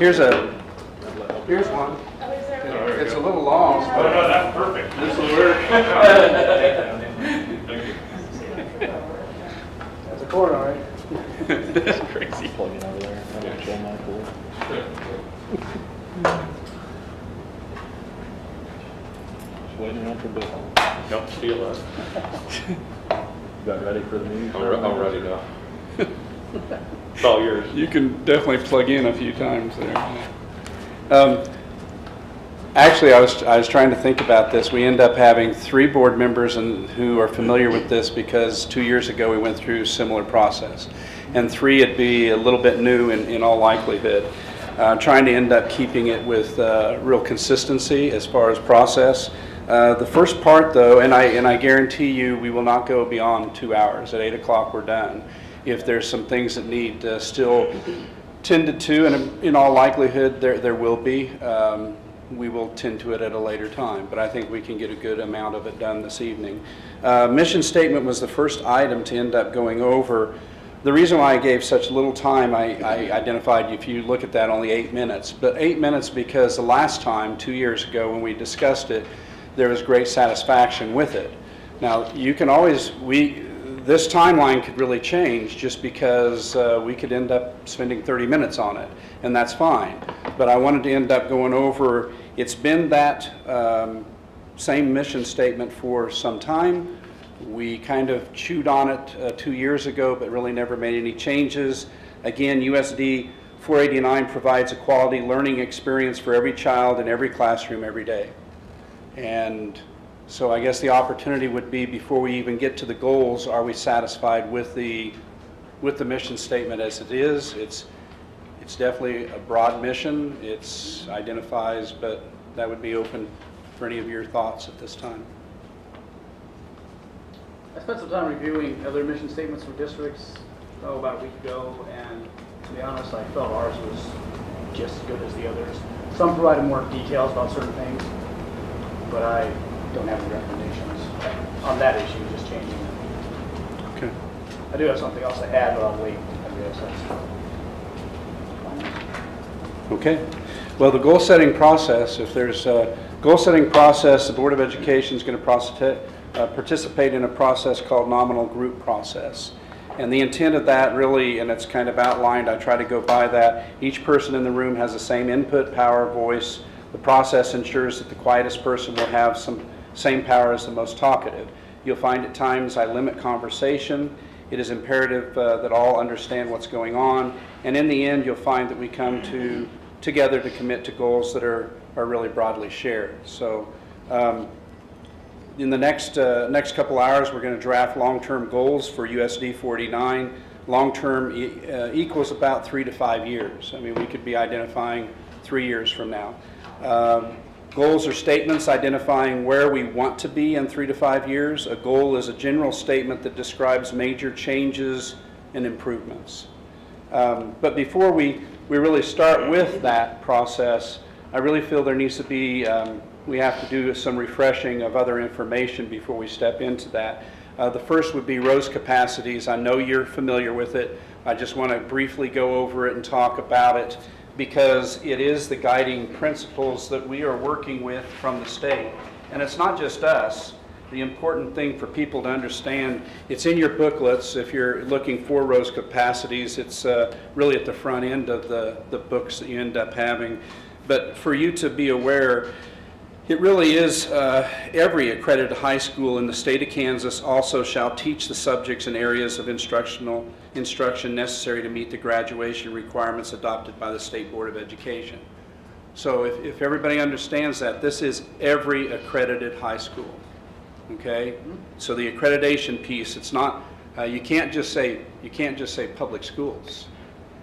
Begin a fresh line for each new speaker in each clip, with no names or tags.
Here's one. It's a little long.
Oh, no, that's perfect.
This will work.
Thank you.
That's a cord, all right.
That's crazy. Plug it over there. I'm going to show my cord. Just waiting around for Bill.
Don't steal that.
Got ready for the news?
I'm ready now. It's all yours.
You can definitely plug in a few times there. Actually, I was trying to think about this. We end up having 3 board members who are familiar with this because 2 years ago we went through a similar process. And 3 would be a little bit new in all likelihood. Trying to end up keeping it with real consistency as far as process. The first part though, and I guarantee you we will not go beyond 2 hours. At 8 o'clock we're done. If there's some things that need still tended to, and in all likelihood there will be, we will tend to it at a later time, but I think we can get a good amount of it done this evening. Mission statement was the first item to end up going over. The reason why I gave such little time, I identified, if you look at that, only 8 minutes, but 8 minutes because the last time, 2 years ago when we discussed it, there was great satisfaction with it. Now, you can always, this timeline could really change just because we could end up spending 30 minutes on it, and that's fine. But I wanted to end up going over, it's been that same mission statement for some time. We kind of chewed on it 2 years ago, but really never made any changes. Again, USD 489 provides a quality learning experience for every child in every classroom every day. And so I guess the opportunity would be, before we even get to the goals, are we satisfied with the mission statement as it is? It's definitely a broad mission. It identifies, but that would be open for any of your thoughts at this time.
I spent some time reviewing other mission statements for districts about a week ago, and to be honest, I felt ours was just as good as the others. Some provided more details about certain things, but I don't have any recommendations on that issue, just changing it.
Okay.
I do have something else to add, but I'll wait.
Okay. Well, the goal setting process, if there's a goal setting process, the Board of Education is going to participate in a process called nominal group process. And the intent of that really, and it's kind of outlined, I try to go by that, each person in the room has the same input, power, voice. The process ensures that the quietest person will have some same power as the most talkative. You'll find at times I limit conversation. It is imperative that all understand what's going on. And in the end, you'll find that we come together to commit to goals that are really broadly shared. So in the next couple hours, we're going to draft long-term goals for USD 49. Long-term equals about 3 to 5 years. I mean, we could be identifying 3 years from now. Goals are statements identifying where we want to be in 3 to 5 years. A goal is a general statement that describes major changes and improvements. But before we really start with that process, I really feel there needs to be, we have to do some refreshing of other information before we step into that. The first would be ROSE capacities. I know you're familiar with it. I just want to briefly go over it and talk about it, because it is the guiding principles that we are working with from the state. And it's not just us. The important thing for people to understand, it's in your booklets. If you're looking for ROSE capacities, it's really at the front end of the books that you end up having. But for you to be aware, it really is every accredited high school in the state of Kansas also shall teach the subjects and areas of instruction necessary to meet the graduation requirements adopted by the State Board of Education. So if everybody understands that, this is every accredited high school, okay? So the accreditation piece, it's not, you can't just say public schools.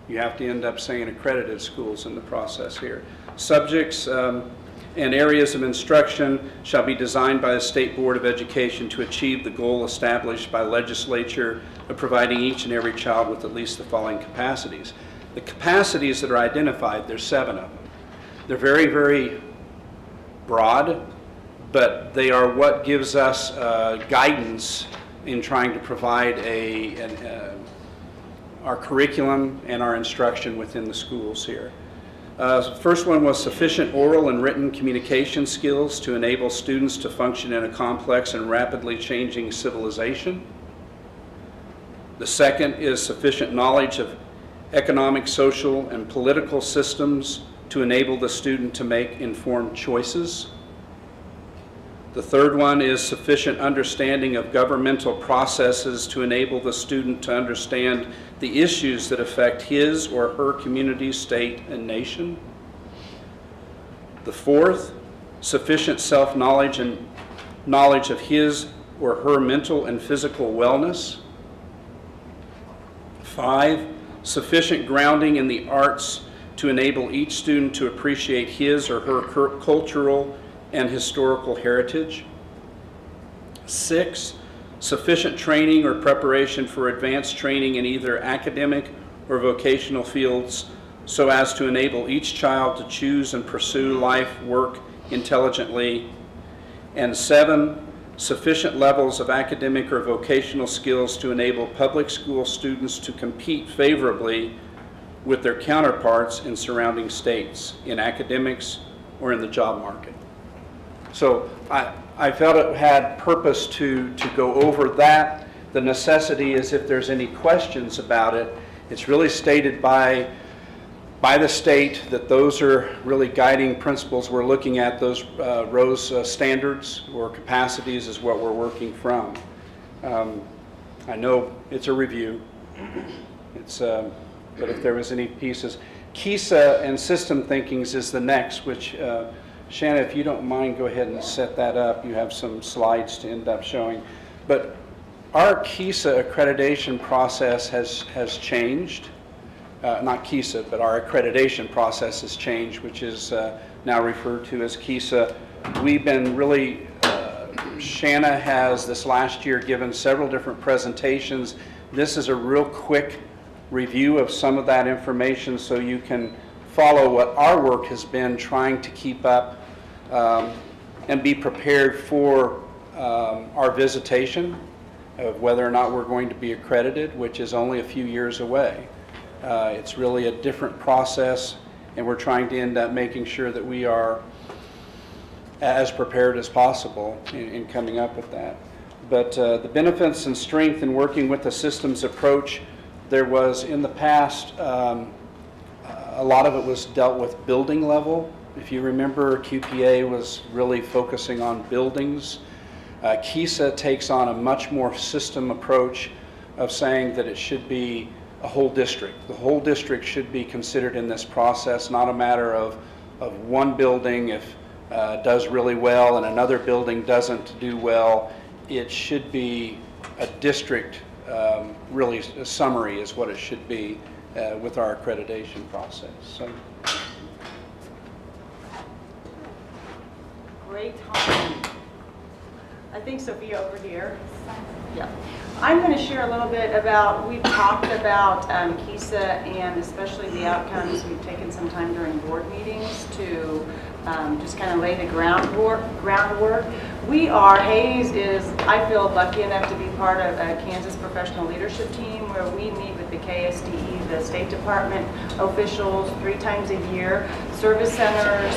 You have to end up saying accredited schools in the process here. Subjects and areas of instruction shall be designed by the State Board of Education to achieve the goal established by legislature of providing each and every child with at least the following capacities. The capacities that are identified, there's 7 of them. They're very, very broad, but they are what gives us guidance in trying to provide our curriculum and our instruction within the schools here. First one was sufficient oral and written communication skills to enable students to function in a complex and rapidly changing civilization. The second is sufficient knowledge of economic, social, and political systems to enable the student to make informed choices. The third one is sufficient understanding of governmental processes to enable the student to understand the issues that affect his or her community, state, and nation. The fourth, sufficient self-knowledge and knowledge of his or her mental and physical wellness. 5, sufficient grounding in the arts to enable each student to appreciate his or her cultural and historical heritage. 6, sufficient training or preparation for advanced training in either academic or vocational fields so as to enable each child to choose and pursue life work intelligently. And 7, sufficient levels of academic or vocational skills to enable public school students to compete favorably with their counterparts in surrounding states in academics or in the job market. So I felt it had purpose to go over that. The necessity is if there's any questions about it, it's really stated by the state that those are really guiding principles we're looking at. Those Rose standards or capacities is what we're working from. I know it's a review. But if there was any pieces, KISA and system thinkings is the next, which Shanna, if you don't mind, go ahead and set that up. You have some slides to end up showing. But our KISA accreditation process has changed. Not KISA, but our accreditation process has changed, which is now referred to as KISA. We've been really, Shanna has this last year given several different presentations. This is a real quick review of some of that information so you can follow what our work has been trying to keep up and be prepared for our visitation of whether or not we're going to be accredited, which is only a few years away. It's really a different process, and we're trying to end up making sure that we are as prepared as possible in coming up with that. But the benefits and strength in working with the systems approach, there was in the past, a lot of it was dealt with building level. If you remember, QPA was really focusing on buildings. KISA takes on a much more system approach of saying that it should be a whole district. The whole district should be considered in this process, not a matter of one building if does really well and another building doesn't do well. It should be a district, really a summary is what it should be with our accreditation process. So.
Great time. I think Sophia over here. Yeah. I'm going to share a little bit about, we've talked about KISA and especially the outcomes. We've taken some time during board meetings to just kind of lay the groundwork. Hayes is, I feel lucky enough to be part of a Kansas professional leadership team where we meet with the KSDE, the State Department officials 3 times a year, service centers,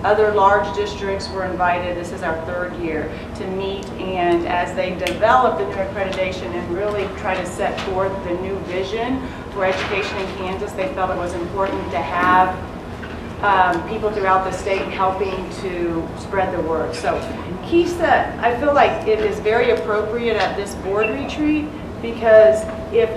other large districts were invited. This is our 3rd year to meet, and as they develop the new accreditation and really try to set forth the new vision for education in Kansas, they felt it was important to have people throughout the state helping to spread the word. So KISA, I feel like it is very appropriate at this board retreat because if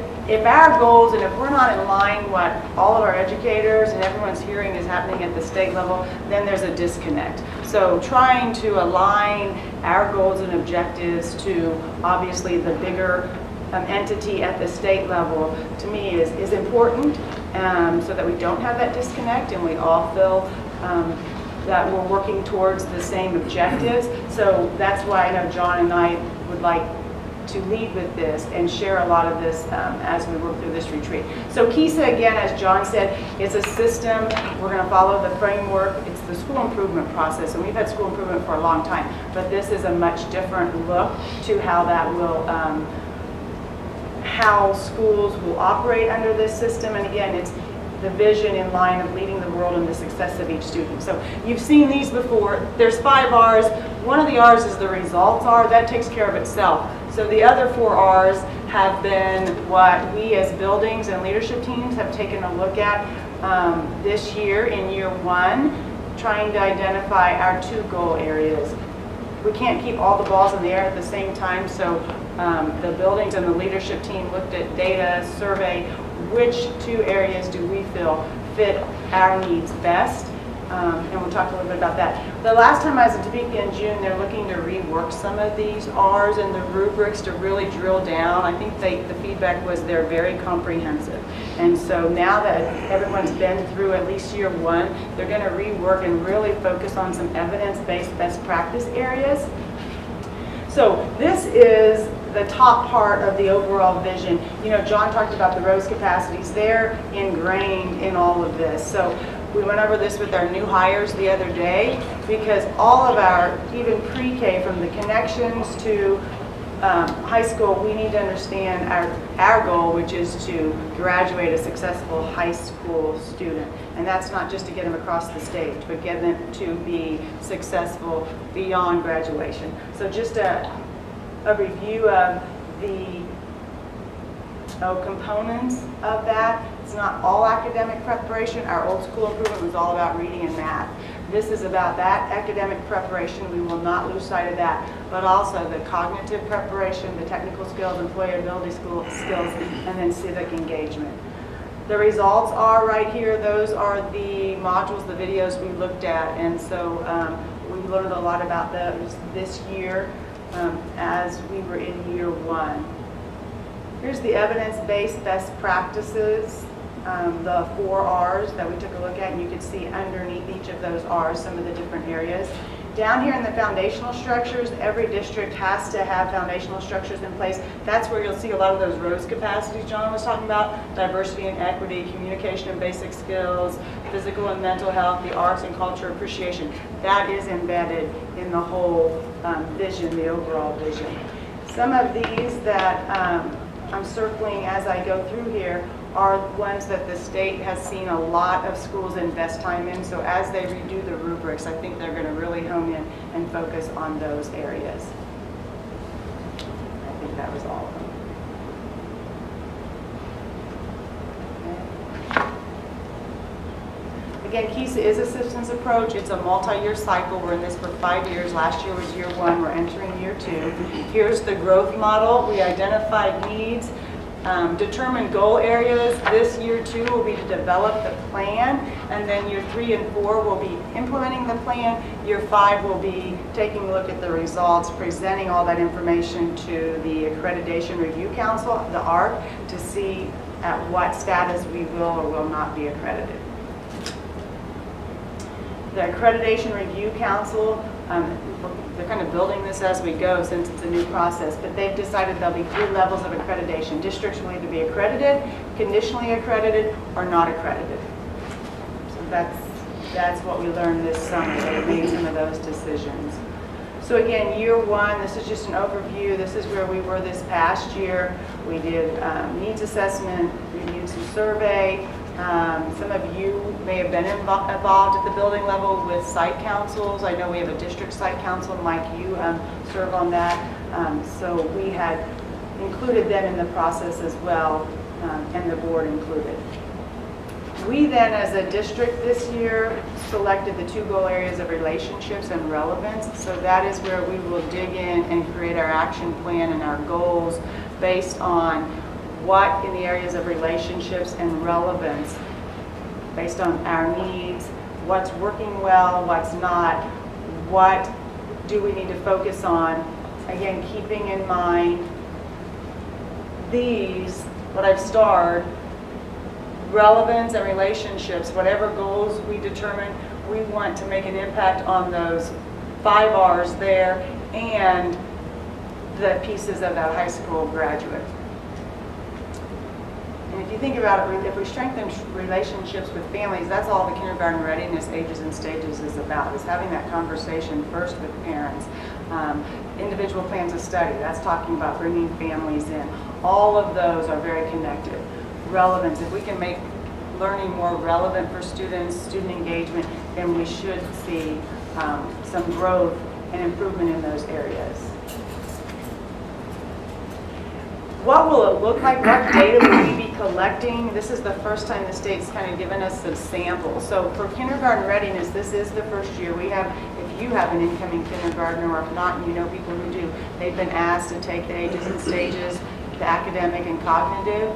our goals and if we're not in line what all of our educators and everyone's hearing is happening at the state level, then there's a disconnect. So trying to align our goals and objectives to obviously the bigger entity at the state level, to me is important, so that we don't have that disconnect and we all feel that we're working towards the same objectives. So that's why I know John and I would like to lead with this and share a lot of this as we work through this retreat. So KISA, again, as John said, it's a system. We're going to follow the framework. It's the school improvement process, and we've had school improvement for a long time, but this is a much different look to how that will how schools will operate under this system. And again, it's the vision in line of leading the world and the success of each student. So you've seen these before. There's 5 R's. One of the R's is the results R. That takes care of itself. So the other 4 R's have been what we as buildings and leadership teams have taken a look at this year in year 1, trying to identify our 2 goal areas. We can't keep all the balls in the air at the same time, so the buildings and the leadership team looked at data, survey, which 2 areas do we feel fit our needs best, and we'll talk a little bit about that. The last time I was in Topeka in June, they're looking to rework some of these R's and the rubrics to really drill down. I think the feedback was they're very comprehensive. And so now that everyone's been through at least year 1, they're going to rework and really focus on some evidence-based best practice areas. So this is the top part of the overall vision. You know, John talked about the ROSE capacities. They're ingrained in all of this. So we went over this with our new hires the other day, because all of our, even pre-K, from the connections to high school, we need to understand our goal, which is to graduate a successful high school student. And that's not just to get them across the stage, but get them to be successful beyond graduation. So just a review of the components of that. It's not all academic preparation. Our old school improvement was all about reading and math. This is about that academic preparation. We will not lose sight of that, but also the cognitive preparation, the technical skills, employability skills, and then civic engagement. The results are right here. Those are the modules, the videos we looked at, and so we learned a lot about those this year as we were in year 1. Here's the evidence-based best practices, the 4 R's that we took a look at, and you can see underneath each of those R's some of the different areas. Down here in the foundational structures, every district has to have foundational structures in place. That's where you'll see a lot of those ROSE capacities John was talking about: diversity and equity, communication and basic skills, physical and mental health, the arts and culture appreciation. That is embedded in the whole vision, the overall vision. Some of these that I'm circling as I go through here are ones that the state has seen a lot of schools invest time in. So as they redo the rubrics, I think they're going to really hone in and focus on those areas. I think that was all of them. Again, KISA is a systems approach. It's a multi-year cycle. We're in this for 5 years. Last year was year 1. We're entering year 2. Here's the growth model. We identified needs, determined goal areas. This year 2 will be to develop the plan, and then year 3 and 4 will be implementing the plan. Year 5 will be taking a look at the results, presenting all that information to the Accreditation Review Council, the ARC, to see at what status we will or will not be accredited. The Accreditation Review Council, they're kind of building this as we go since it's a new process, but they've decided there'll be 3 levels of accreditation. Districts will either be accredited, conditionally accredited, or not accredited. So that's what we learned this summer. They made some of those decisions. So again, year 1, this is just an overview. This is where we were this past year. We did needs assessment, reviewed some survey. Some of you may have been involved at the building level with site councils. I know we have a district site council. Mike, you serve on that. So we had included them in the process as well, and the board included. We then, as a district this year, selected the 2 goal areas of relationships and relevance. So that is where we will dig in and create our action plan and our goals based on what in the areas of relationships and relevance, based on our needs, what's working well, what's not, what do we need to focus on. Again, keeping in mind these, what I've starred, relevance and relationships, whatever goals we determine, we want to make an impact on those 5 R's there and the pieces of that high school graduate. And if you think about it, if we strengthen relationships with families, that's all the kindergarten readiness ages and stages is about, is having that conversation first with parents. Individual plans of study, that's talking about bringing families in. All of those are very connected. Relevance, if we can make learning more relevant for students, student engagement, then we should see some growth and improvement in those areas. What will it look like? What data will we be collecting? This is the first time the state's kind of given us some samples. So for kindergarten readiness, this is the first year. We have, if you have an incoming kindergartner, or if not, you know people who do, they've been asked to take the ages and stages, the academic and cognitive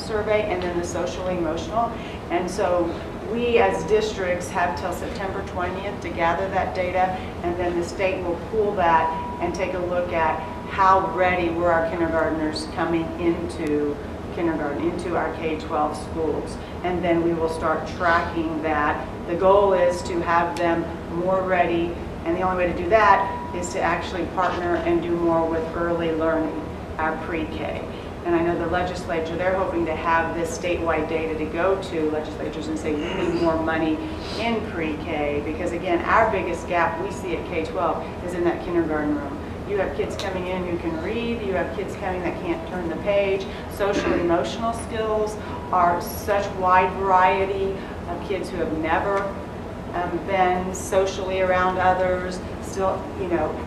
survey, and then the social emotional. And so we as districts have till September 20th to gather that data, and then the state will pool that and take a look at how ready were our kindergartners coming into kindergarten, into our K-12 schools. And then we will start tracking that. The goal is to have them more ready, and the only way to do that is to actually partner and do more with early learning, our pre-K. And I know the legislature, they're hoping to have this statewide data to go to legislatures and say, we need more money in pre-K, because again, our biggest gap we see at K-12 is in that kindergarten room. You have kids coming in who can read, you have kids coming that can't turn the page. Social emotional skills are such wide variety of kids who have never been socially around others, still,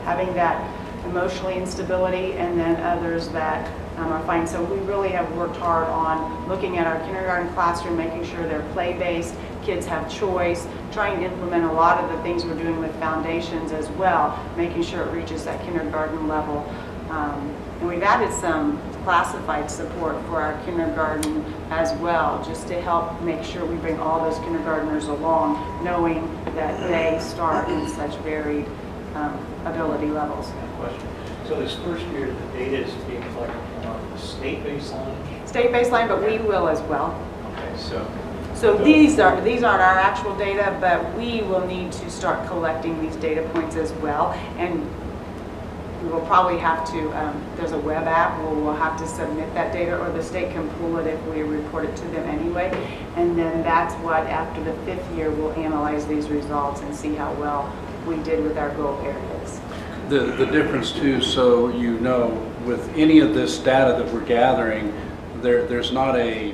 having that emotionally instability, and then others that are fine. So we really have worked hard on looking at our kindergarten classroom, making sure they're play-based, kids have choice, trying to implement a lot of the things we're doing with foundations as well, making sure it reaches that kindergarten level. And we've added some classified support for our kindergarten as well, just to help make sure we bring all those kindergartners along, knowing that they start in such varied ability levels.
Question. So this first year, the data is being collected on the state baseline?
State baseline, but we will as well.
Okay,
So these aren't our actual data, but we will need to start collecting these data points as well. And we will probably have to, there's a web app where we'll have to submit that data, or the state can pull it if we report it to them anyway. And then that's what, after the 5th year, we'll analyze these results and see how well we did with our goal areas.
The difference too, so you know, with any of this data that we're gathering, there's not a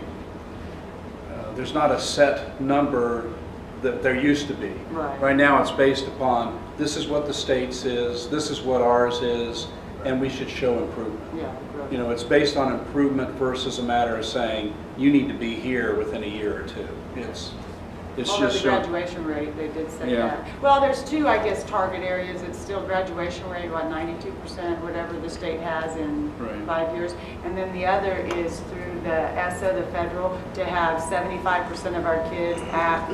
set number that there used to be.
Right.
Right now it's based upon, this is what the state's is, this is what ours is, and we should show improvement.
Yeah.
You know, it's based on improvement versus a matter of saying, you need to be here within a year or two. It's
Although
just
the
showing.
graduation rate, they did say
Yeah.
that. Well, there's two, I guess, target areas. It's still graduation rate, what, 92%, whatever the state has in
Right.
5 years. And then the other is through the ESSA, the federal, to have 75% of our kids at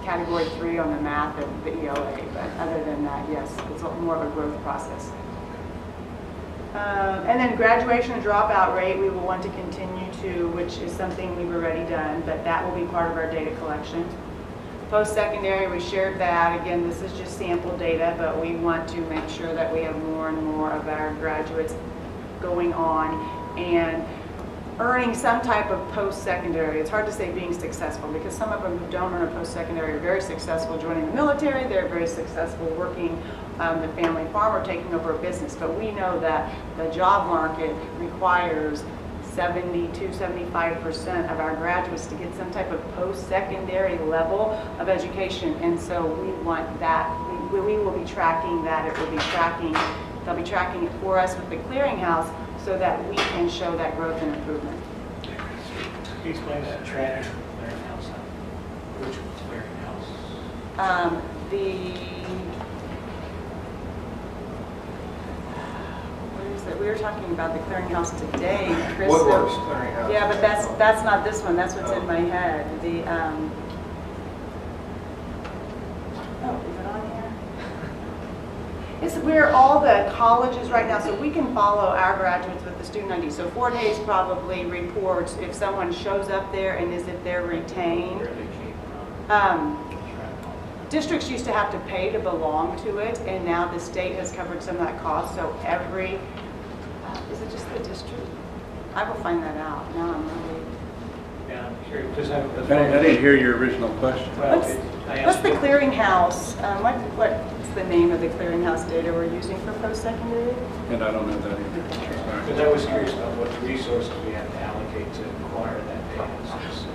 category 3 on the math and the ELA. But other than that, yes, it's more of a growth process. And then graduation and dropout rate, we will want to continue to, which is something we've already done, but that will be part of our data collection. Post-secondary, we shared that. Again, this is just sample data, but we want to make sure that we have more and more of our graduates going on and earning some type of post-secondary. It's hard to say being successful, because some of them who don't earn a post-secondary are very successful joining the military, they're very successful working the family farm or taking over a business. But we know that the job market requires 70-75% of our graduates to get some type of post-secondary level of education. And so we want that. We will be tracking that. It will be tracking, they'll be tracking it for us with the clearinghouse, so that we can show that growth and improvement.
Can you explain that track clearinghouse? Which clearinghouse?
What is it? We were talking about the clearinghouse today, Chris.
Woodward's clearinghouse.
Yeah, but that's not this one. That's what's in my head. The oh, is it on here? It's where all the colleges right now, so we can follow our graduates with the student ID. So 4 days probably reports if someone shows up there and is if they're retained.
Where they came from.
Districts used to have to pay to belong to it, and now the state has covered some of that cost. So every, is it just the district? I will find that out. Now I'm really.
Yeah, I'm curious, because I
I didn't hear your original question.
Well,
What's,
I
what's
asked
the
what-
clearinghouse? What's the name of the clearinghouse data we're using for post-secondary?
And I don't know that either. Sorry.
Because I was curious about what resources we have to allocate to acquire that data.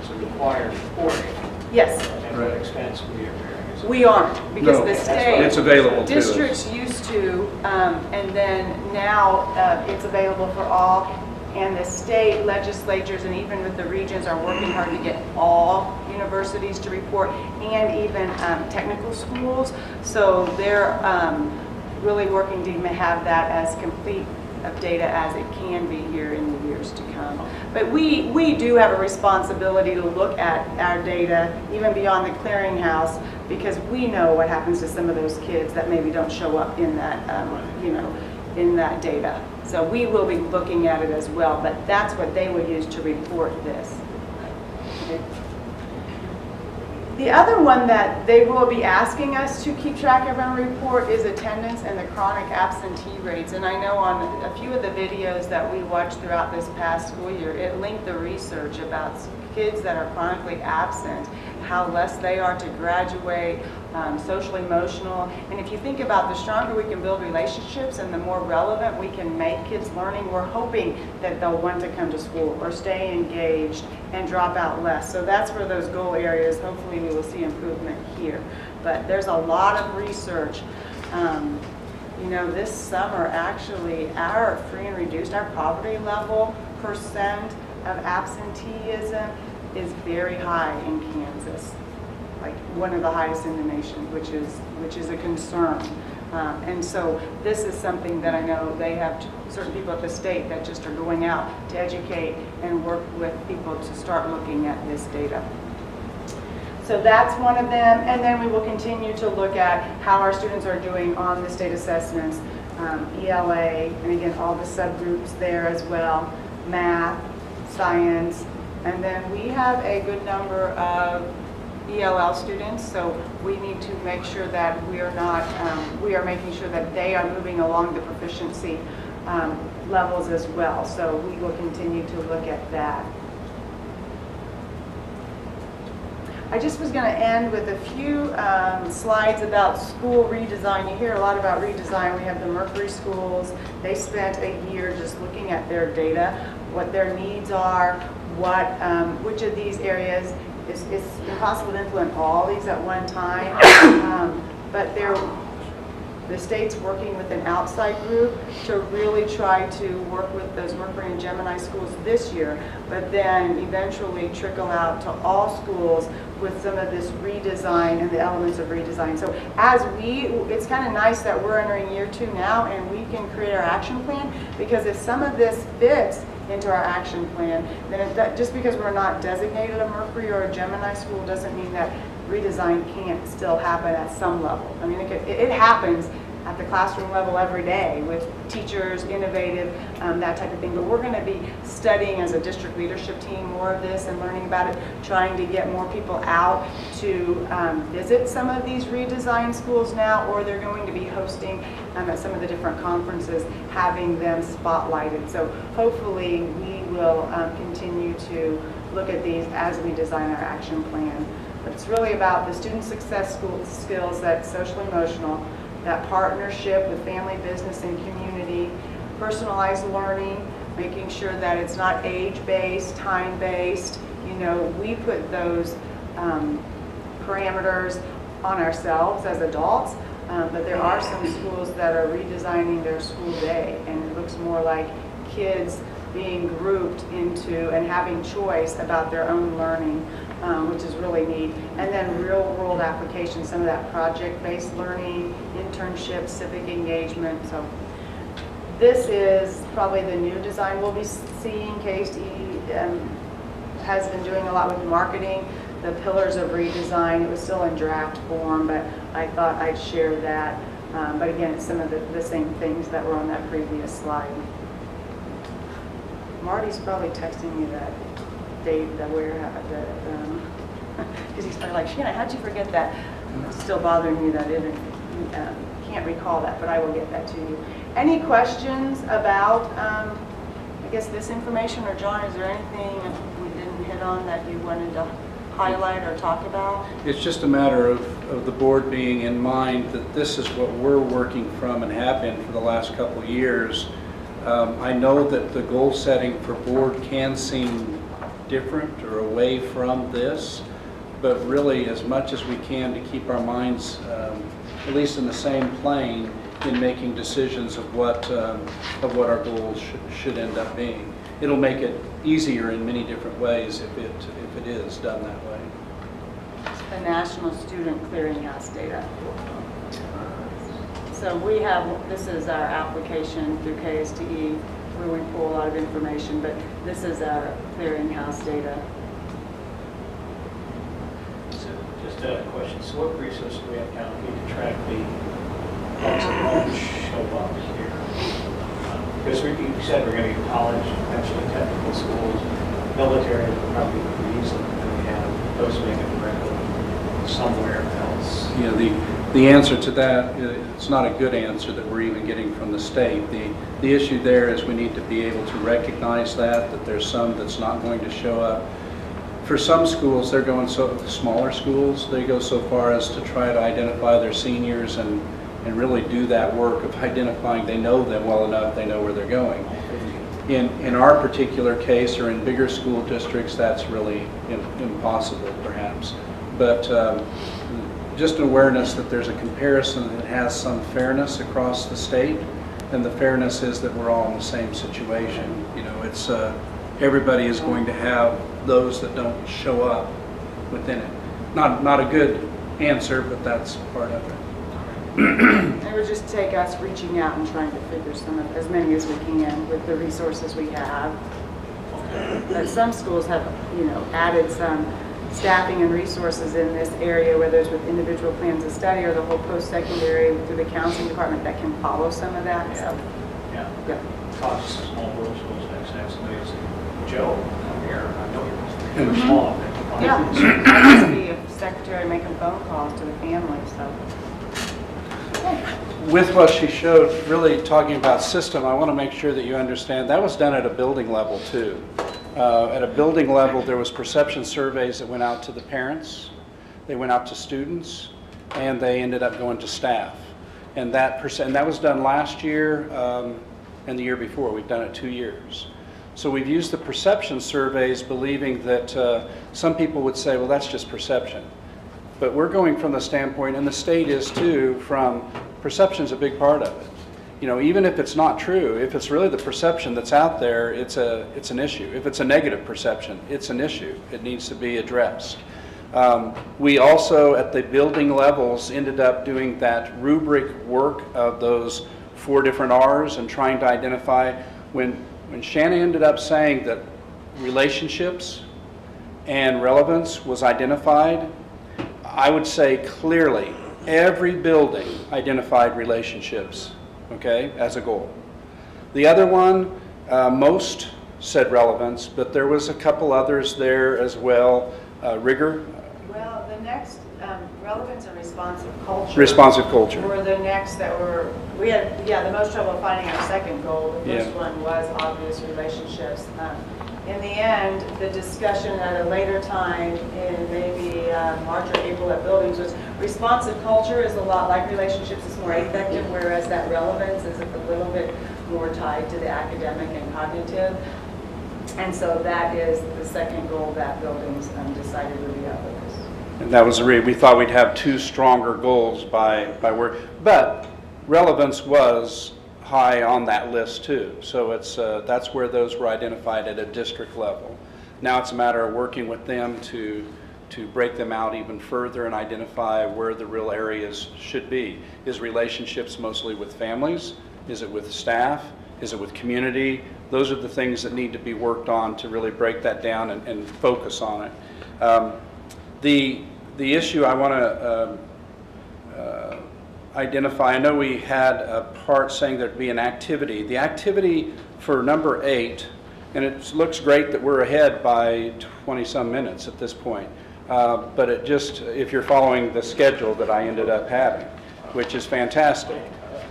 So required reporting
Yes.
and what expense we are bearing. Is it-
We aren't, because
No,
the state.
it's available to us.
Districts used to, and then now it's available for all. And the state legislatures and even with the regions are working hard to get all universities to report and even technical schools. So they're really working to have that as complete of data as it can be here in the years to come. But we do have a responsibility to look at our data even beyond the clearinghouse, because we know what happens to some of those kids that maybe don't show up in that, in that data. So we will be looking at it as well, but that's what they would use to report this. Okay. The other one that they will be asking us to keep track of and report is attendance and the chronic absentee rates. And I know on a few of the videos that we watched throughout this past school year, it linked the research about kids that are chronically absent, how less they are to graduate, social, emotional. And if you think about the stronger we can build relationships and the more relevant we can make kids learning, we're hoping that they'll want to come to school or stay engaged and drop out less. So that's where those goal areas, hopefully we will see improvement here. But there's a lot of research. This summer actually our free and reduced, our poverty level percent of absenteeism is very high in Kansas, like one of the highest in the nation, which is a concern. And so this is something that I know they have certain people at the state that just are going out to educate and work with people to start looking at this data. So that's one of them, and then we will continue to look at how our students are doing on the state assessments, ELA, and again all the subgroups there as well, math, science, and then we have a good number of ELL students, so we need to make sure that we are making sure that they are moving along the proficiency levels as well. So we will continue to look at that. I just was going to end with a few slides about school redesign. You hear a lot about redesign. We have the Mercury schools. They spent a year just looking at their data, what their needs are, which of these areas. It's impossible to influence all these at one time, but the state's working with an outside group to really try to work with those Mercury and Gemini schools this year, but then eventually trickle out to all schools with some of this redesign and the elements of redesign. So it's kind of nice that we're entering year 2 now and we can create our action plan, because if some of this fits into our action plan, then just because we're not designated a Mercury or a Gemini school doesn't mean that redesign can't still happen at some level. I mean, it happens at the classroom level every day with teachers, innovative, that type of thing. But we're going to be studying as a district leadership team more of this and learning about it, trying to get more people out to visit some of these redesigned schools now, or they're going to be hosting at some of the different conferences, having them spotlighted. So hopefully we will continue to look at these as we design our action plan. But it's really about the student success skills, that social emotional, that partnership with family, business, and community, personalized learning, making sure that it's not age-based, time-based. We put those parameters on ourselves as adults, but there are some schools that are redesigning their school day, and it looks more like kids being grouped into and having choice about their own learning, which is really neat. And then real world application, some of that project-based learning, internships, civic engagement. So this is probably the new design we'll be seeing. KSDE has been doing a lot with marketing, the pillars of redesign. It was still in draft form, but I thought I'd share that. But again, it's some of the same things that were on that previous slide. Marty's probably texting me that date that we're at, because he's probably like, Shanna, how'd you forget that? It's still bothering me that it can't recall that, but I will get that to you. Any questions about, I guess, this information? Or John, is there anything we didn't hit on that you wanted to highlight or talk about?
It's just a matter of the board being in mind that this is what we're working from and have been for the last couple of years. I know that the goal setting for board can seem different or away from this, but really as much as we can to keep our minds at least in the same plane in making decisions of what our goals should end up being. It'll make it easier in many different ways if it is done that way.
The National Student Clearinghouse data. So we have, this is our application through KSTE where we pull a lot of information, but this is our clearinghouse data.
So just a question, so what resources do we have to allocate to track the folks that don't show up here? Because you said we're going to get college, potentially technical schools, military, probably pretty easily, and we have those making a record somewhere else.
Yeah, the answer to that, it's not a good answer that we're even getting from the state. The issue there is we need to be able to recognize that there's some that's not going to show up. For some schools, they're going smaller schools, they go so far as to try to identify their seniors and really do that work of identifying, they know them well enough, they know where they're going. In our particular case, or in bigger school districts, that's really impossible perhaps. But just an awareness that there's a comparison that has some fairness across the state, and the fairness is that we're all in the same situation. You know, it's everybody is going to have those that don't show up within it. Not a good answer, but that's part of it.
It would just take us reaching out and trying to figure as many as we can with the resources we have. But some schools have, added some staffing and resources in this area, whether it's with individual plans of study or the whole post-secondary through the counseling department that can follow some of that. So,
Yeah.
yeah.
Costs small world schools next to have somebody say, Joe, come here, I know you're small.
Yeah, I must be a secretary making phone calls to the family, so.
With what she showed, really talking about system, I want to make sure that you understand that was done at a building level too. At a building level, there was perception surveys that went out to the parents, they went out to students, and they ended up going to staff. And that was done last year and the year before. We've done it 2 years. So we've used the perception surveys believing that some people would say, well, that's just perception. But we're going from the standpoint, and the state is too, from perception's a big part of it. You know, even if it's not true, if it's really the perception that's out there, it's an issue. If it's a negative perception, it's an issue. It needs to be addressed. We also, at the building levels, ended up doing that rubric work of those 4 different R's and trying to identify when Shannon ended up saying that relationships and relevance was identified, I would say clearly every building identified relationships, okay, as a goal. The other one, most said relevance, but there was a couple others there as well. Rigor.
Well, the next, relevance and responsive culture.
Responsive culture.
Were the next that we had, the most trouble finding our second goal. The first one was obvious relationships. In the end, the discussion at a later time in maybe March or April at buildings was responsive culture is a lot like relationships, it's more affective, whereas that relevance is a little bit more tied to the academic and cognitive. And so that is the second goal that buildings decided would be up with us.
And that was we thought we'd have 2 stronger goals by work, but relevance was high on that list too. So that's where those were identified at a district level. Now it's a matter of working with them to break them out even further and identify where the real areas should be. Is relationships mostly with families? Is it with staff? Is it with community? Those are the things that need to be worked on to really break that down and focus on it. The issue I want to identify, I know we had a part saying there'd be an activity. The activity for number 8, and it looks great that we're ahead by 20-some minutes at this point, but it just, if you're following the schedule that I ended up having, which is fantastic.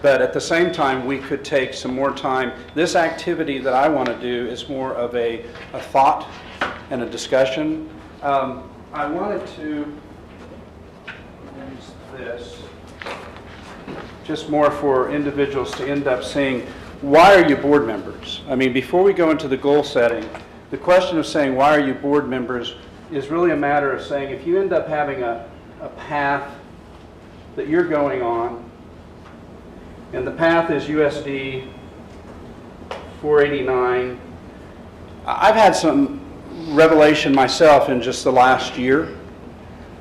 But at the same time, we could take some more time. This activity that I want to do is more of a thought and a discussion. I wanted to use this just more for individuals to end up saying, why are you board members? I mean, before we go into the goal setting, The question of saying, why are you board members, is really a matter of saying, if you end up having a path that you're going on, and the path is USD 489, I've had some revelation myself in just the last year.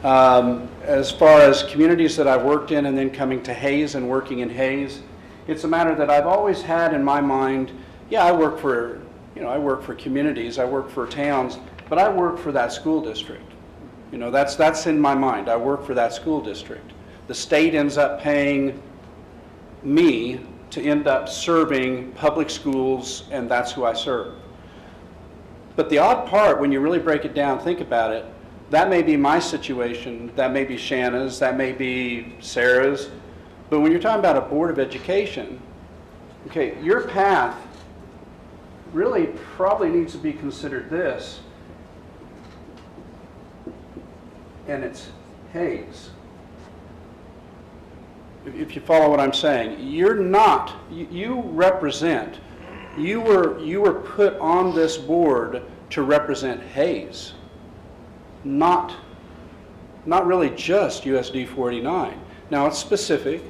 As far as communities that I've worked in and then coming to Hayes and working in Hayes, it's a matter that I've always had in my mind, yeah, I work for communities, I work for towns, but I work for that school district. That's in my mind. I work for that school district. The state ends up paying me to end up serving public schools, and that's who I serve. But the odd part, when you really break it down, think about it, that may be my situation, that may be Shanna's, that may be Sarah's, but when you're talking about a Board of Education, okay, your path really probably needs to be considered this, and it's Hayes. If you follow what I'm saying, you're not, you represent, you were put on this board to represent Hayes, not really just USD 489. Now it's specific,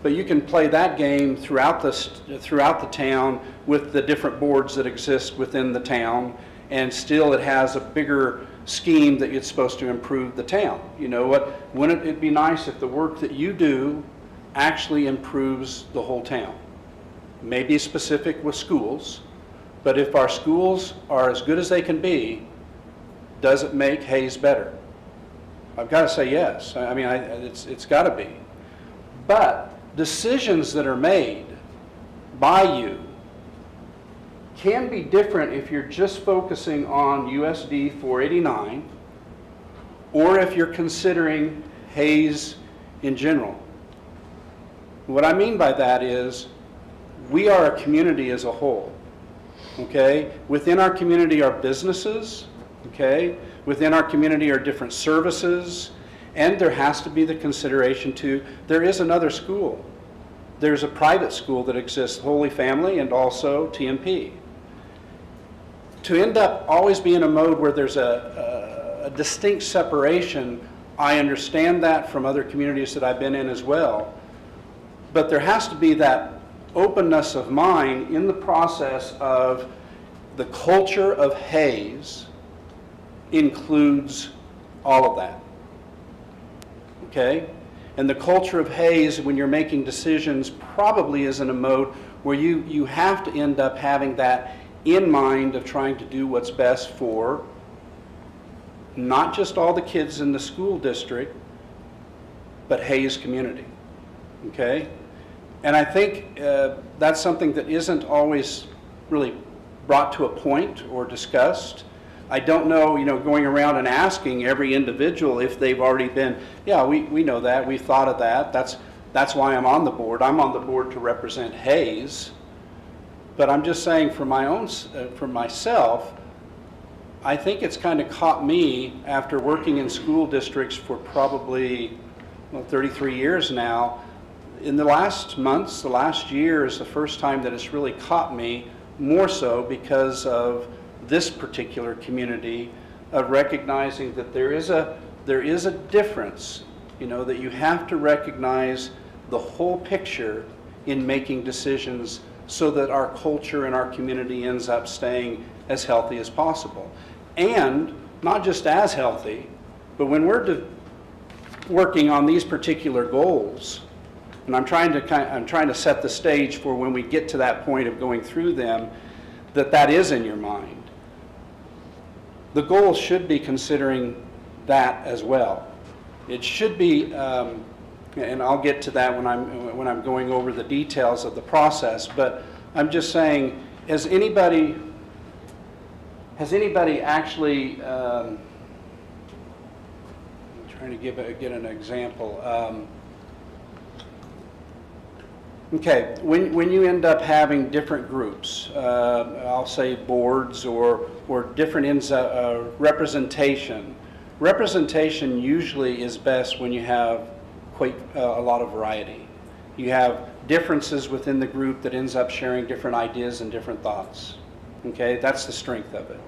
but you can play that game throughout the town with the different boards that exist within the town, and still it has a bigger scheme that it's supposed to improve the town. You know what? Wouldn't it be nice if the work that you do actually improves the whole town? Maybe specific with schools, but if our schools are as good as they can be, does it make Hayes better? I've got to say yes. I mean, it's got to be. But decisions that are made by you can be different if you're just focusing on USD 489 or if you're considering Hayes in general. What I mean by that is we are a community as a whole, okay? Within our community are businesses, okay? Within our community are different services, and there has to be the consideration too, there is another school. There's a private school that exists, Holy Family, and also TMP. To end up always be in a mode where there's a distinct separation, I understand that from other communities that I've been in as well. But there has to be that openness of mind in the process of the culture of Hayes includes all of that. Okay? And the culture of Hayes, when you're making decisions, probably is in a mode where you have to end up having that in mind of trying to do what's best for not just all the kids in the school district, but Hayes community. Okay? And I think that's something that isn't always really brought to a point or discussed. I don't know, going around and asking every individual if they've already been, yeah, we know that, we've thought of that, that's why I'm on the board. I'm on the board to represent Hayes. But I'm just saying for myself, I think it's kind of caught me after working in school districts for probably 33 years now. In the last months, the last year is the first time that it's really caught me more so because of this particular community of recognizing that there is a difference, that you have to recognize the whole picture in making decisions so that our culture and our community ends up staying as healthy as possible. And not just as healthy, but when we're working on these particular goals, and I'm trying to set the stage for when we get to that point of going through them, that is in your mind. The goal should be considering that as well. It should be, and I'll get to that when I'm going over the details of the process, but I'm just saying, has anybody actually, I'm trying to get an example. Okay, when you end up having different groups, I'll say boards or different representation. Representation usually is best when you have quite a lot of variety. You have differences within the group that ends up sharing different ideas and different thoughts. Okay, that's the strength of it.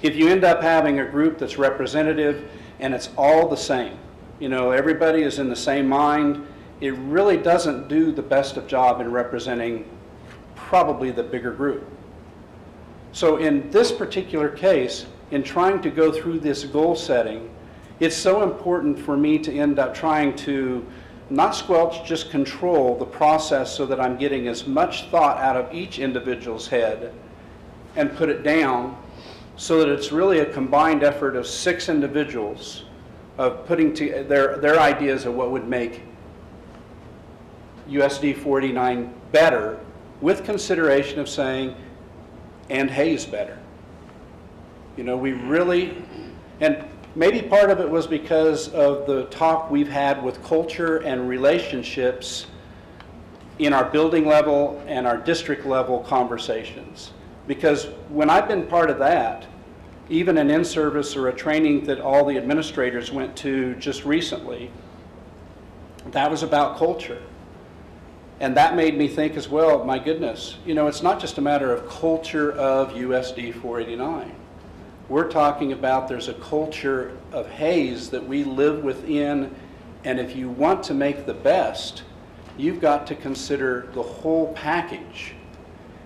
if you end up having a group that's representative and it's all the same, you know, everybody is in the same mind, it really doesn't do the best of job in representing probably the bigger group. So in this particular case, in trying to go through this goal setting, it's so important for me to end up trying to not squelch, just control the process so that I'm getting as much thought out of each individual's head and put it down so that it's really a combined effort of 6 individuals of putting to their ideas of what would make USD 489 better, with consideration of saying, and Hayes better. You know, we really, and maybe part of it was because of the talk we've had with culture and relationships in our building level and our district level conversations. Because when I've been part of that, even an in-service or a training that all the administrators went to just recently, that was about culture. And that made me think as well, my goodness, you know, it's not just a matter of culture of USD 489. We're talking about there's a culture of Hayes that we live within, and if you want to make the best, you've got to consider the whole package.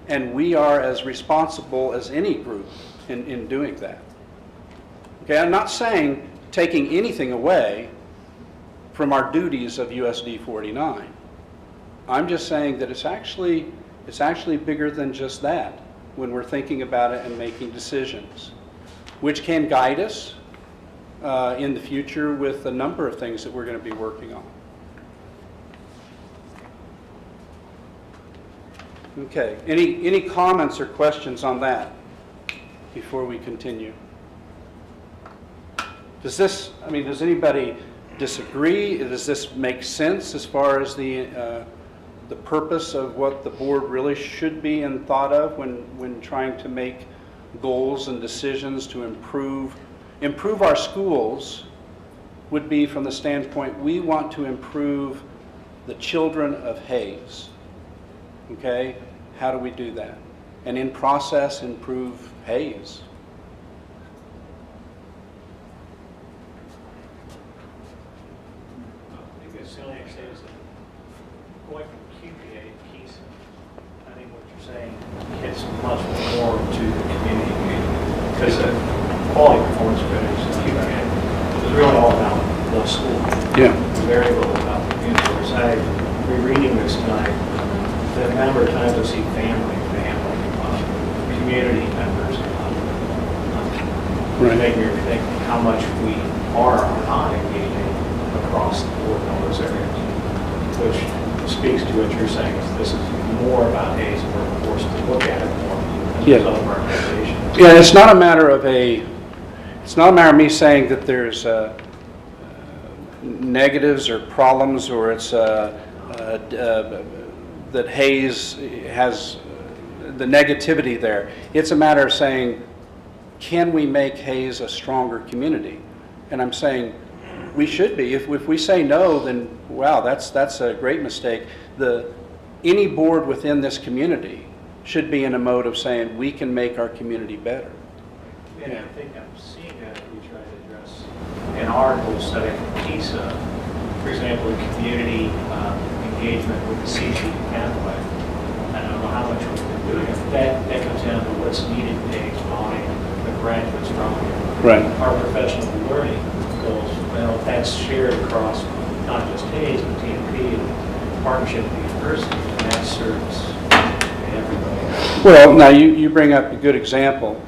And we are as responsible as any group in doing that. Okay, I'm not saying taking anything away from our duties of USD 489. I'm just saying that it's actually bigger than just that when we're thinking about it and making decisions, which can guide us in the future with a number of things that we're going to be working on. Okay, any comments or questions on that before we continue? Does anybody disagree? Does this make sense as far as the purpose of what the board really should be and thought of when trying to make goals and decisions to improve our schools? Would be from the standpoint, we want to improve the children of Hayes. Okay, how do we do that? And in process, improve Hayes.
I guess the only thing I say is that going from QPA to KESA, I think what you're saying gets much more to the community engagement. Because the quality performance credits in QPA is really all about the school.
Yeah.
Very little about the community. Whereas rereading this tonight, the number of times I see family, community members, make me think how much we are or not engaging across the board in all those areas, which speaks to what you're saying, is this is more about Hayes, and we're forced to look at it more as a result of our organization.
Yeah, it's not a matter of me saying that there's negatives or problems, or it's that Hayes has the negativity there. It's a matter of saying, can we make Hayes a stronger community? And I'm saying we should be. If we say no, then wow, that's a great mistake. Any board within this community should be in a mode of saying we can make our community better.
And I think I'm seeing that we try to address in our goal setting KESA, for example, community engagement with the CC pathway. I don't know how much we've been doing it. That comes down to what's needed today by the graduates from
Right.
our professional learning goals. Well, that's shared across not just Hayes, but TMP and partnership with the university, and that serves everybody.
Well, now you bring up a good example.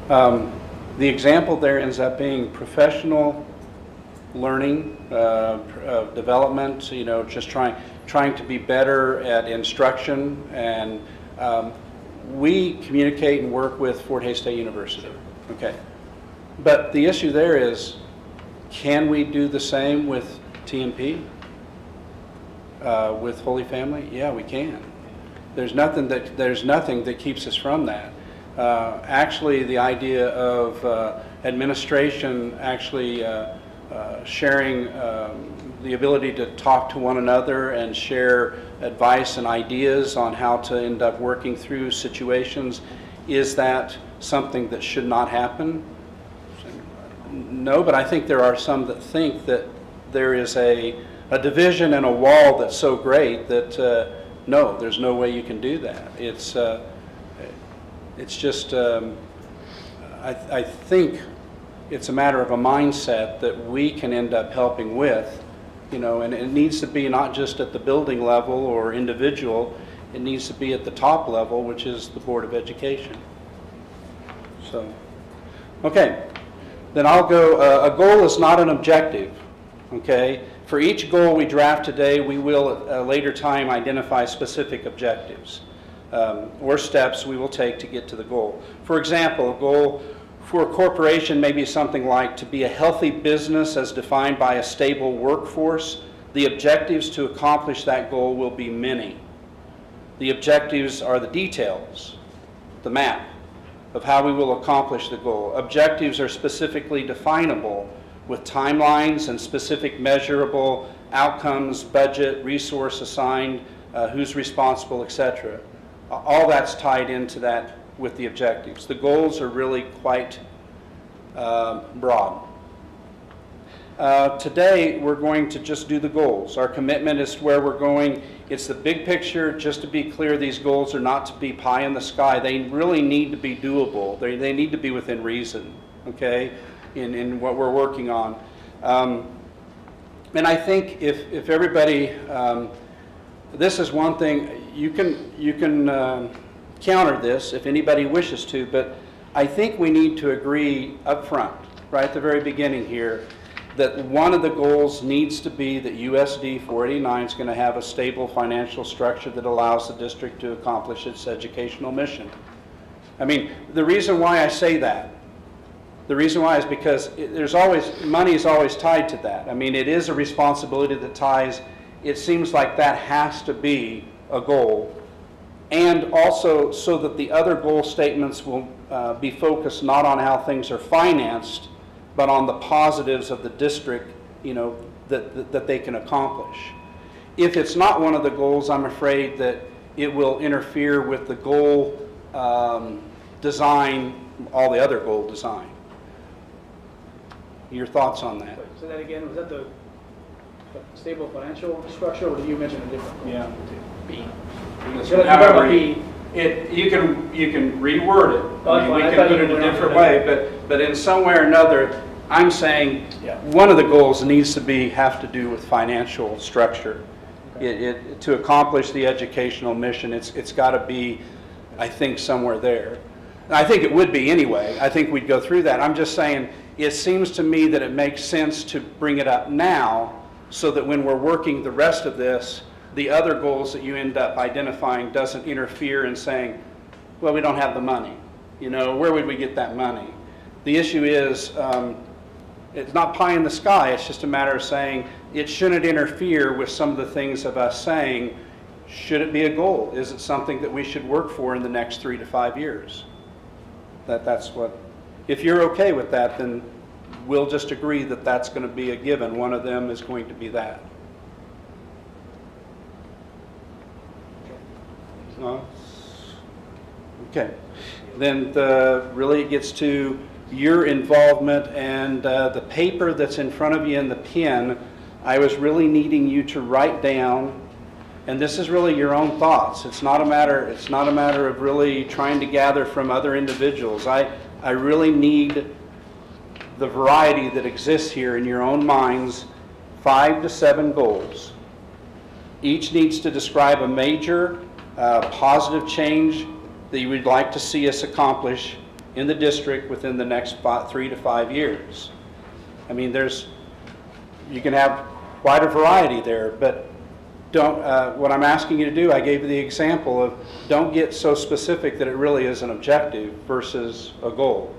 The example there ends up being professional learning, development, you know, just trying to be better at instruction, and we communicate and work with Fort Hays State University. Okay. But the issue there is, can we do the same with TMP? With Holy Family? Yeah, we can. There's nothing that keeps us from that. Actually, the idea of administration actually sharing the ability to talk to one another and share advice and ideas on how to end up working through situations is that something that should not happen? No, but I think there are some that think that there is a division and a wall that's so great that no, there's no way you can do that. It's just, I think it's a matter of a mindset that we can end up helping with, you know, and it needs to be not just at the building level or individual, it needs to be at the top level, which is the Board of Education. So, okay, then I'll go, a goal is not an objective, okay? For each goal we draft today, we will at a later time identify specific objectives or steps we will take to get to the goal. For example, a goal for a corporation may be something like to be a healthy business as defined by a stable workforce. The objectives to accomplish that goal will be many. The objectives are the details, the map of how we will accomplish the goal. Objectives are specifically definable with timelines and specific measurable outcomes, budget, resource assigned, who's responsible, etc. All that's tied into that with the objectives. The goals are really quite broad. Today, we're going to just do the goals. Our commitment is to where we're going. It's the big picture. Just to be clear, these goals are not to be pie in the sky. They really need to be doable. They need to be within reason, okay, in what we're working on. And I think if everybody, this is one thing, you can counter this if anybody wishes to, but I think we need to agree up front, right at the very beginning here, that one of the goals needs to be that USD 489 is going to have a stable financial structure that allows the district to accomplish its educational mission. I mean, the reason why I say that, the reason why is because money is always tied to that. I mean, it is a responsibility that ties, it seems like that has to be a goal. And also so that the other goal statements will be focused not on how things are financed, but on the positives of the district, you know, that they can accomplish. If it's not one of the goals, I'm afraid that it will interfere with the goal design, all the other goal design. Your thoughts on that?
Say that again, was that the stable financial structure, or did you mention a different goal?
Yeah.
B.
However, you can reword it. I mean, we can put it a different way, but in some way or another, I'm saying one of the goals needs to have to do with financial structure. Okay. To accomplish the educational mission, it's got to be, I think, somewhere there. And I think it would be anyway. I think we'd go through that. I'm just saying, it seems to me that it makes sense to bring it up now so that when we're working the rest of this, the other goals that you end up identifying doesn't interfere in saying, well, we don't have the money. You know, where would we get that money? The issue is, it's not pie in the sky. It's just a matter of saying it shouldn't interfere with some of the things of us saying, should it be a goal? Is it something that we should work for in the next 3 to 5 years? That's what, if you're okay with that, then we'll just agree that that's going to be a given. One of them is going to be that. No? Okay. Then really it gets to your involvement and the paper that's in front of you and the pen. I was really needing you to write down, and this is really your own thoughts. It's not a matter of really trying to gather from other individuals. I really need the variety that exists here in your own minds, 5 to 7 goals. Each needs to describe a major positive change that you would like to see us accomplish in the district within the next 3 to 5 years. I mean, you can have quite a variety there, but what I'm asking you to do, I gave you the example of don't get so specific that it really is an objective versus a goal.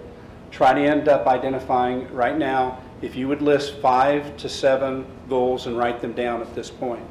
Try to end up identifying right now, if you would list 5 to 7 goals and write them down at this point.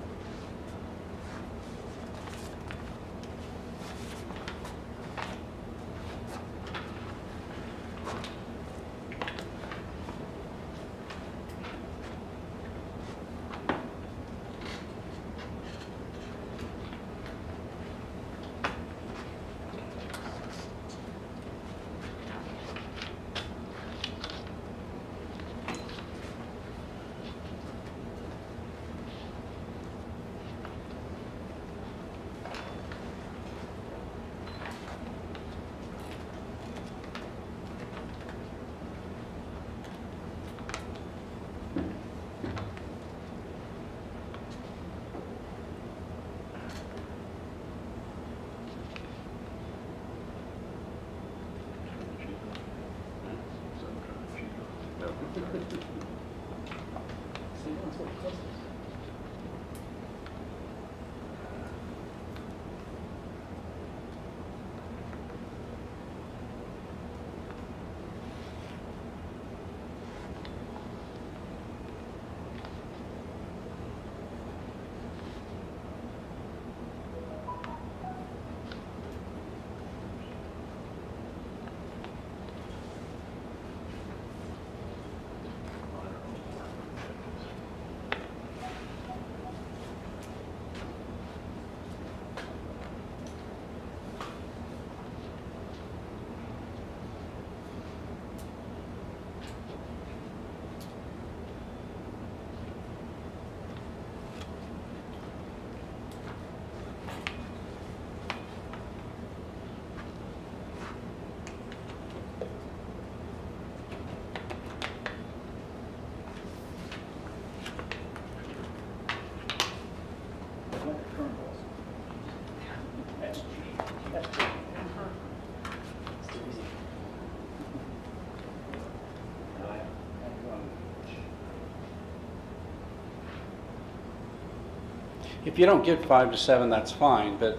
If you don't get 5 to 7, that's fine, but,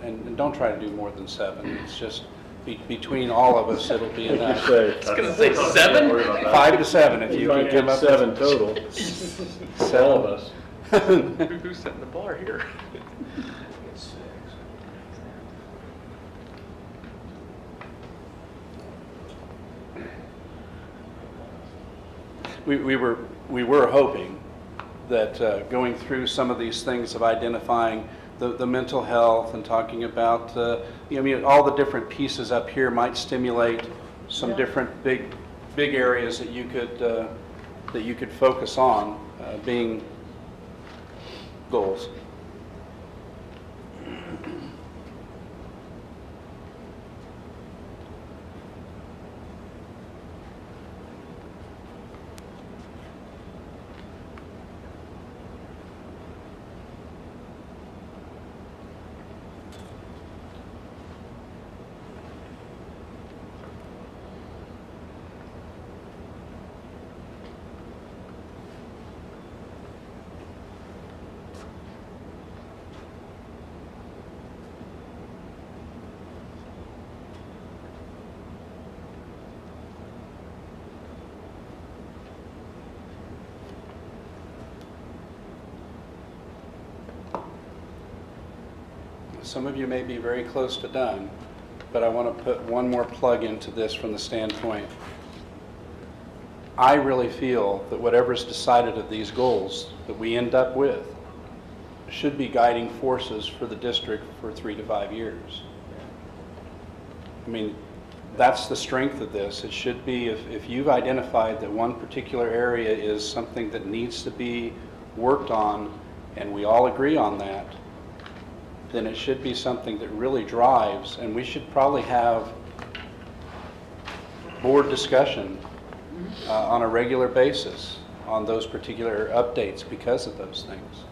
and don't try to do more than 7. It's just, between all of us, it'll be enough.
I
was gonna say 7?
5 to 7, if you can come up with
7 total. All of us.
Who's setting the bar here?
It's 6.
We were hoping that going through some of these things of identifying the mental health and talking about, I mean, all the different pieces up here might stimulate some different big areas that you could focus on, being goals. Some of you may be very close to done, but I want to put one more plug into this from the standpoint. I really feel that whatever's decided of these goals that we end up with should be guiding forces for the district for 3 to 5 years. I mean, that's the strength of this. It should be, if you've identified that one particular area is something that needs to be worked on, and we all agree on that, then it should be something that really drives, and we should probably have board discussion on a regular basis on those particular updates because of those things.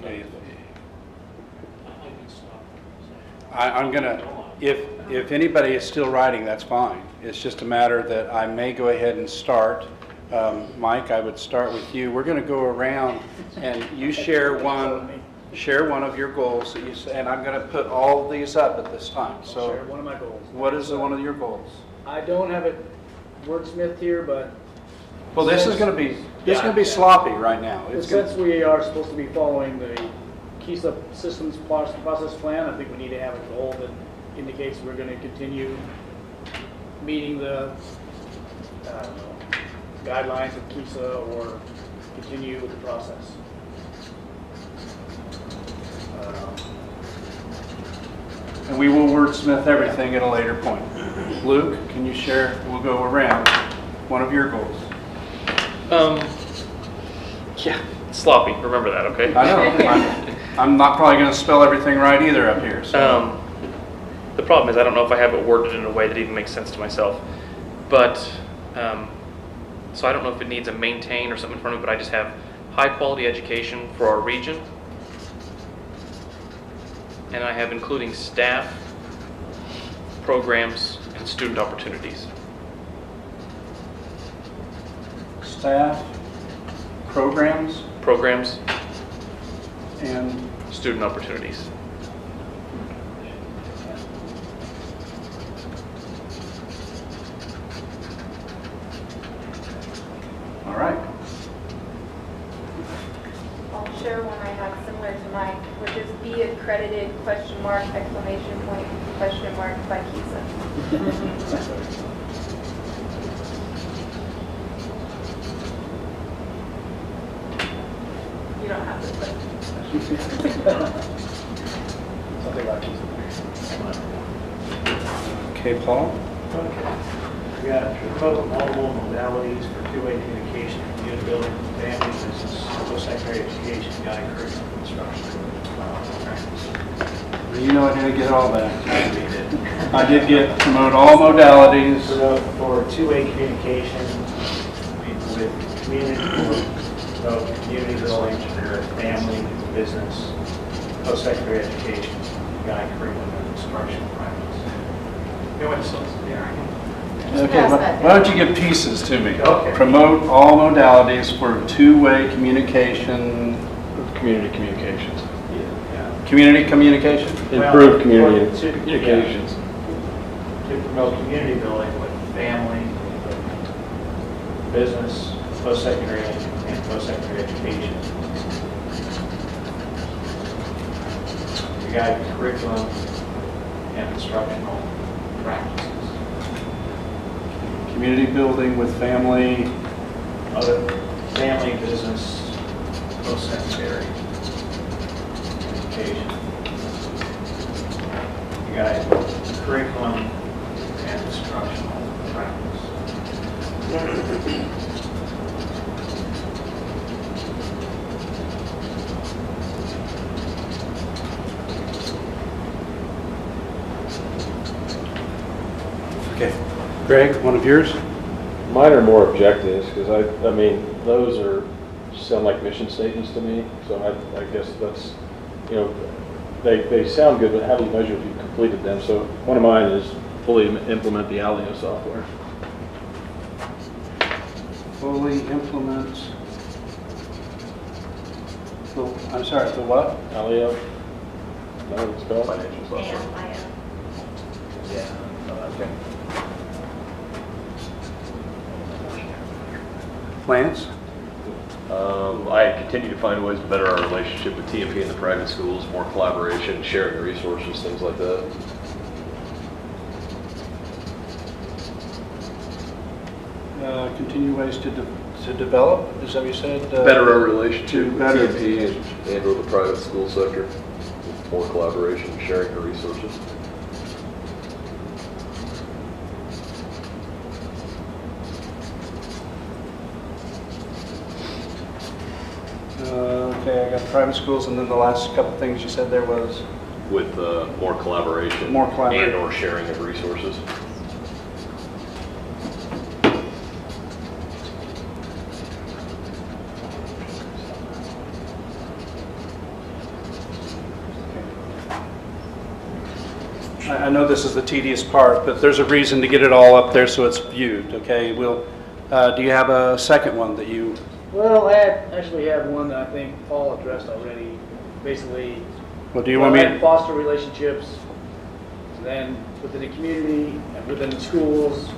Okay. I'm gonna, if anybody is still writing, that's fine. It's just a matter that I may go ahead and start. Mike, I would start with you. We're gonna go around and you share one of your goals that you say, and I'm gonna put all of these up at this time. So
Share one of my goals.
what is one of your goals?
I don't have it wordsmithed here, but
Well, this is gonna be sloppy right now. It's
since we are supposed to be following the KISA systems process plan, I think we need to have a goal that indicates we're going to continue meeting the guidelines of KISA or continue with the process.
And we will wordsmith everything at a later point. Luke, can you share, we'll go around, one of your goals?
Yeah, sloppy. Remember that, okay?
I know. I'm not probably going to spell everything right either up here. So.
The problem is I don't know if I have it worded in a way that even makes sense to myself. But, so I don't know if it needs a maintain or something in front of it, but I just have high quality education for our region. And I have including staff, programs, and student opportunities.
Staff, programs, and
student opportunities.
all right.
I'll share one I have similar to Mike, which is be accredited question mark exclamation point question mark by KISA.
Okay, Paul?
Okay. We got promote multiple modalities for two-way communication, community building, family, business, post-secondary education, guiding curriculum, instruction, practice.
You know I didn't get all that.
We did.
I did get promote all modalities.
For two-way communication with community, community building, family, business, post-secondary education, guiding curriculum, and instruction, practice.
Okay,
pass
why
that
why don't you give pieces to me?
Okay.
Promote all modalities for two-way communication,
Community communications.
Yeah.
community communication?
Improve
Well,
community
to-
communications.
To promote community building with family, business, post-secondary, and post-secondary education. To guide curriculum and instructional practices.
Community building with family,
Other family, business, post-secondary education. To guide curriculum and instructional practice.
okay. Greg, one of yours?
Mine are more objectives, because I mean, those sound like mission statements to me, so I guess that's, you know, they sound good, but how do you measure if you've completed them? So one of mine is fully implement the Alio software.
Fully implement, I'm sorry, the what?
Alio? Is that what it's called?
Financial software. Yeah. Okay.
Lance?
I continue to find ways to better our relationship with TMP and the private schools, more collaboration, sharing of resources, things like that.
Continue ways to develop, is that what you said?
Better our relationship
to
with
better-
TMP and or the private school sector, with more collaboration, sharing of resources.
Okay, I got private schools, and then the last couple things you said there was?
With more collaboration.
More collaboration.
And or sharing of resources.
I know this is the tedious part, but there's a reason to get it all up there so it's viewed, okay? Do you have a second one that you,
Well, I actually have one that I think Paul addressed already. Basically,
well, do you want me to?
foster relationships, then within the community, and within the schools,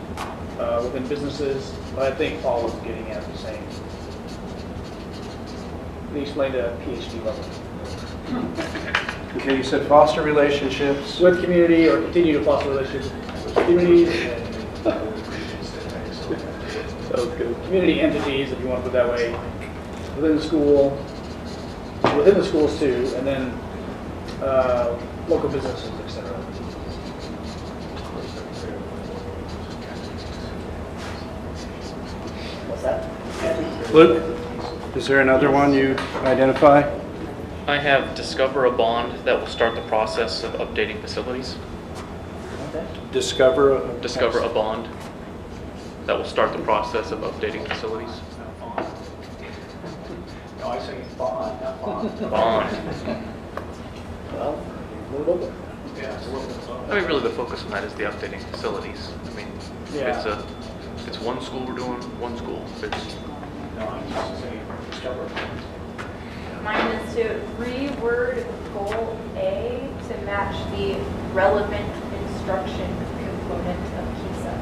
within businesses. But I think Paul was getting at the same. Can you explain the PhD level?
Okay, you said foster relationships.
With community, or continue to foster relationships with communities and community entities, if you want to put it that way, within the school, within the schools too, and then local businesses, etc. What's that?
Luke, is there another one you identify?
I have discover a bond that will start the process of updating facilities.
Okay.
Discover
Discover a bond that will start the process of updating facilities.
No, I say bond, not bond.
Bond.
Well, a little bit.
Yeah, it's a little bit of both.
I mean, really the focus on that is the updating facilities. I mean,
Yeah.
if it's one school, we're doing one school. If it's
No, I'm just saying discover.
Mine is to reword goal A to match the relevant instruction component of KISA.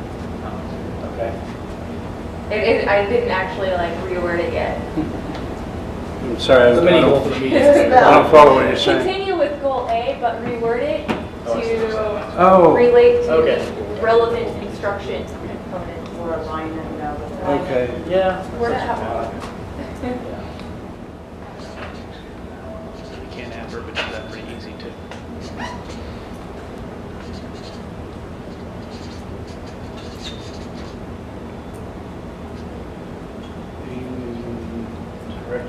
Okay.
I didn't actually like reword it yet.
I'm sorry,
It's a mini goal for the meeting.
I don't follow what you're saying.
Continue with goal A, but reword it to
Oh,
relate to
Okay.
the relevant instruction component.
Or align them with that.
okay.
Yeah.
Word it out.
you can't add verbiage to that pretty easy too.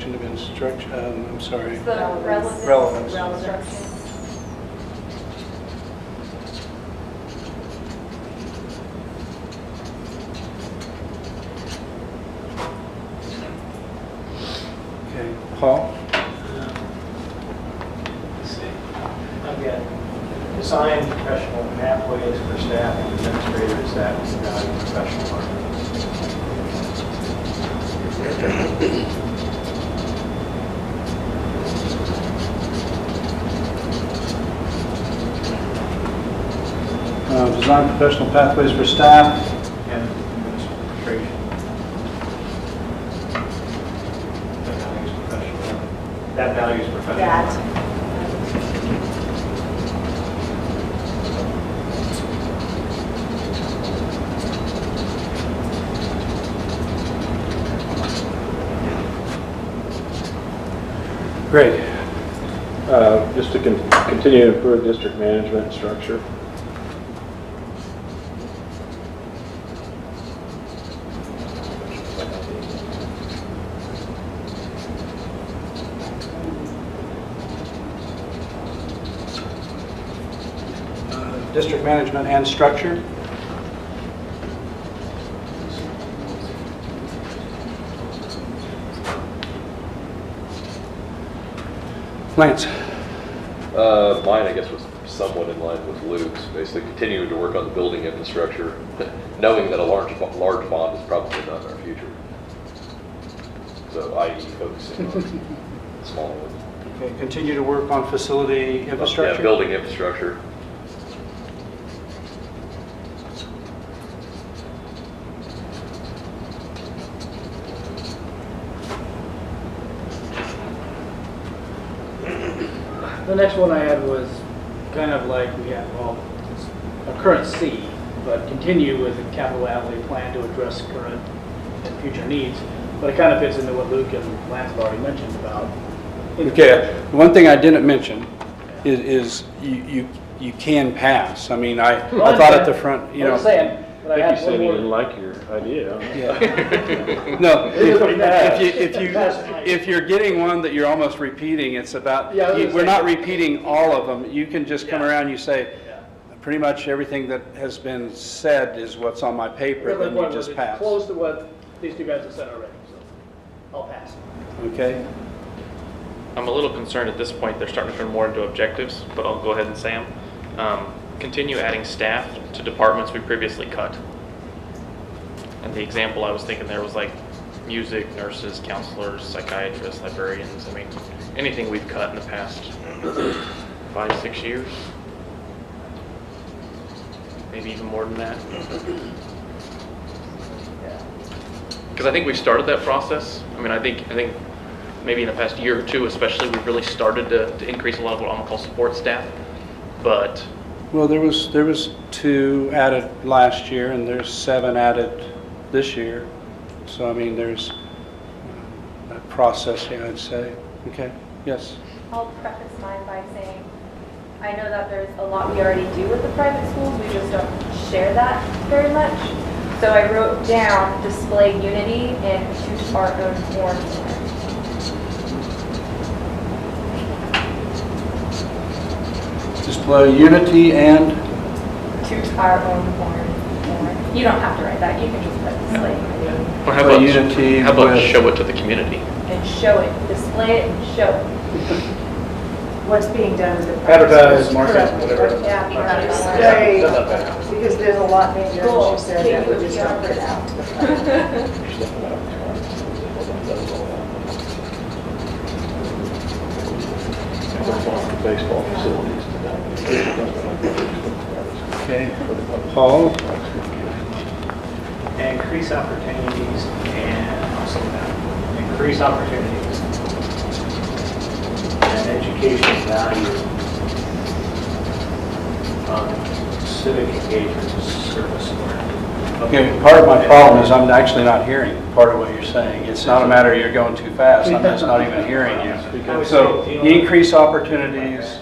instruction of instruction, I'm sorry.
It's the relevance.
Relevance.
Instruction.
Okay, Paul?
Let's see. I've got design professional pathways for staff and administrators that value professional learning.
Design professional pathways for staff.
And administration. That values professional learning.
That.
Great.
Just to continue to improve district management and structure.
District management and structure. Lance?
Mine, I guess, was somewhat in line with Luke's, basically continuing to work on the building infrastructure, knowing that a large bond is probably not in our future. So, i.e. focusing on small ones.
Okay, continue to work on facility infrastructure?
Yeah, building infrastructure.
The next one I had was kind of like we had, well, it's a current C, but continue with a capital outlay plan to address current and future needs. But it kind of fits into what Luke and Lance have already mentioned about.
Okay, one thing I didn't mention is you can pass. I mean, I thought at the front, you
I'm
know.
just saying, but I
I think
had
you said
one
you
more.
didn't like your idea.
Yeah. No,
It is what he does.
if you're getting one that you're almost repeating, it's about,
Yeah, I was gonna
we're
say-
not repeating all of them. You can just come
Yeah.
around, you say,
Yeah.
pretty much everything that has been said is what's on my paper,
Really
then you
important was
just
it's
pass.
close to what these two guys have said already, so I'll pass.
Okay?
I'm a little concerned at this point, they're starting to turn more into objectives, but I'll go ahead and say them. Continue adding staff to departments we previously cut. And the example I was thinking there was like music, nurses, counselors, psychiatrists, librarians. I mean, anything we've cut in the past 5-6 years. Maybe even more than that. Because I think we've started that process. I mean, I think maybe in the past year or two especially, we've really started to increase a lot of what I'm gonna call support staff. But
Well, there was 2 added last year, and there's 7 added this year. So, I mean, there's that processing, I'd say. Okay, yes.
I'll preface mine by saying, I know that there's a lot we already do with the private schools, we just don't share that very much. So I wrote down display unity and choose our own form.
Display unity and,
Choose our own form. You don't have to write that, you can just put display unity
well,
Display unity
how about
with-
show it to the community?
and show it, display it and show it.
What's being done with the private
Advertise,
schools.
market,
Correct.
whatever.
Yeah,
Market.
Display,
Does that better.
because there's a lot being done,
Cool.
she said, that we just don't get out to the private.
Baseball facilities.
okay, Paul?
Increase opportunities and also increase opportunities and education value on civic engagement and service learning.
Okay, part of my problem is I'm actually not hearing part of what you're saying. It's not a matter you're going too fast, I'm just not even hearing you. So, increase opportunities,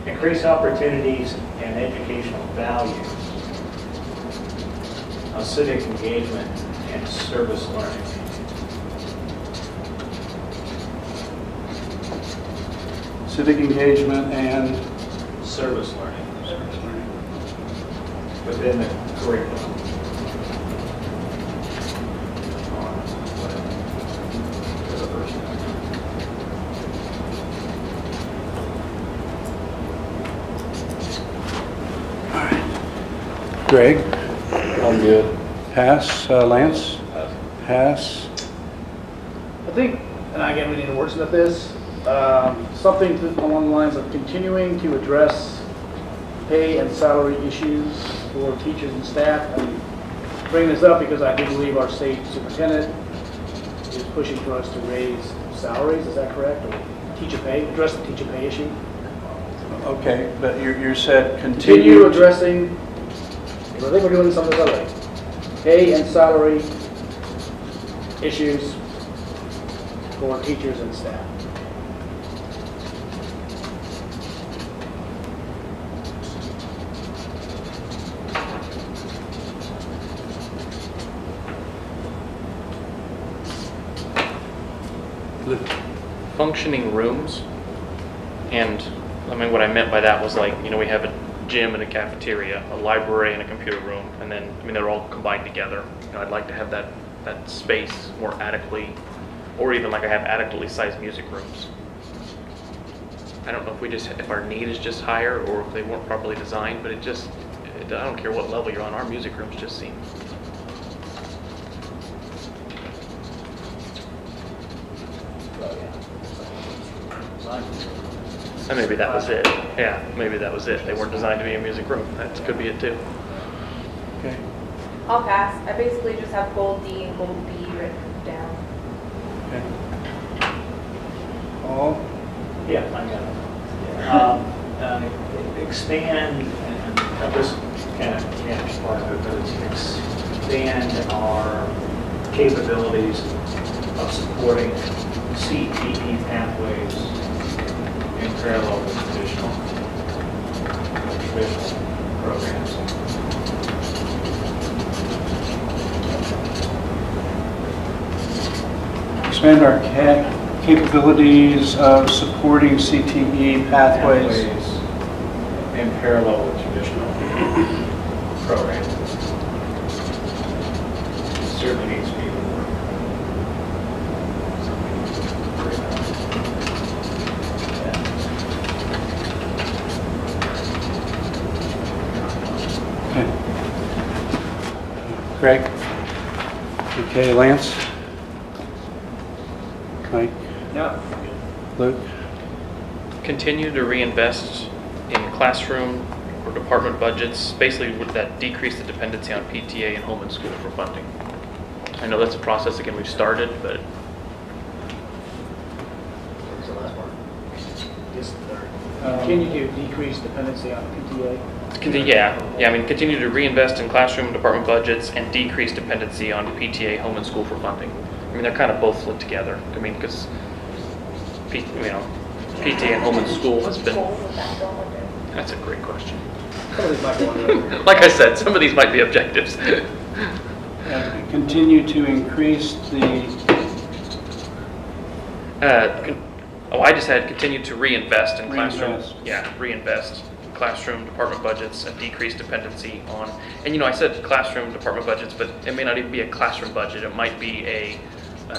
Increase opportunities and educational value on civic engagement and service learning.
civic engagement and
Service learning within the curriculum.
Greg,
I'm good.
pass, Lance, pass.
I think, and again, we need to wordsmith this, something along the lines of continuing to address pay and salary issues for teachers and staff. I'm bringing this up because I do believe our state superintendent is pushing for us to raise salaries, is that correct? Or teacher pay, address the teacher pay issue?
Okay, but you said
Continue addressing, I think we're doing some of this already, pay and salary issues for teachers and staff.
Functioning rooms, and I mean, what I meant by that was like, you know, we have a gym and a cafeteria, a library and a computer room, and then, I mean, they're all combined together. You know, I'd like to have that space more adequately, or even like I have adequately sized music rooms. I don't know if our need is just higher or if they weren't properly designed, but I don't care what level you're on, our music rooms just seem. And maybe that was it. Yeah, maybe that was it. They weren't designed to be a music room. That could be it too.
Okay.
I'll pass. I basically just have goal D and goal B written down.
Okay. Paul?
Yeah, I got it. Expand, and this kind of part of it, but it's expand our capabilities of supporting CTE pathways in parallel with traditional programs.
Expand our capabilities of supporting CTE pathways.
In parallel with traditional programs. It certainly needs to be more.
Okay. Greg? Okay, Lance? Mike?
Yeah.
Luke?
Continue to reinvest in classroom or department budgets, basically with that decrease the dependency on PTA and home and school for funding. I know that's a process, again, we've started, but
What's the last part? Continue to decrease dependency on PTA.
yeah, I mean, continue to reinvest in classroom and department budgets and decrease dependency on PTA, home and school for funding. I mean, they're kind of both linked together. I mean, because, PTA and home and school has been, that's a great question.
Some of these might go under.
Like I said, some of these might be objectives.
Continue to increase the,
I just had continue to reinvest in classroom.
Reinvest.
Yeah, reinvest in classroom department budgets and decrease dependency on, and I said classroom department budgets, but it may not even be a classroom budget. It might be a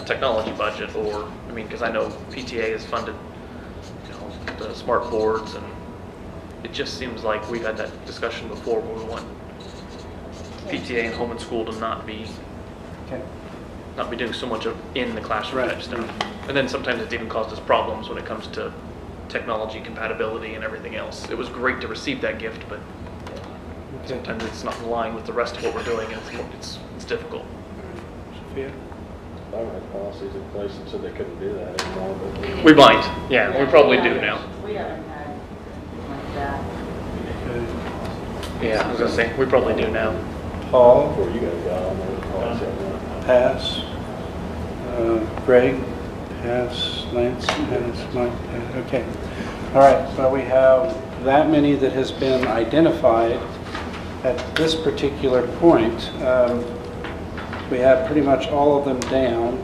technology budget, or, I mean, because I know PTA has funded, the smart boards, and it just seems like we've had that discussion before where we want PTA and home and school to not be
okay.
doing so much of in the classroom
Right.
type stuff. And then sometimes it's even caused us problems when it comes to technology compatibility and everything else. It was great to receive that gift, but
Okay.
sometimes it's not in line with the rest of what we're doing, and it's difficult.
Sophia?
I had policies in place that said they couldn't do that anymore, but.
We might, yeah, we probably do now.
We haven't had anything like that.
Okay.
Yeah, I was gonna say, we probably do now.
Paul?
Before you guys got on there, policy on that.
Pass. Greg? Pass. Lance? Pass. Mike? Pass. Okay. All right, so we have that many that has been identified at this particular point. We have pretty much all of them down.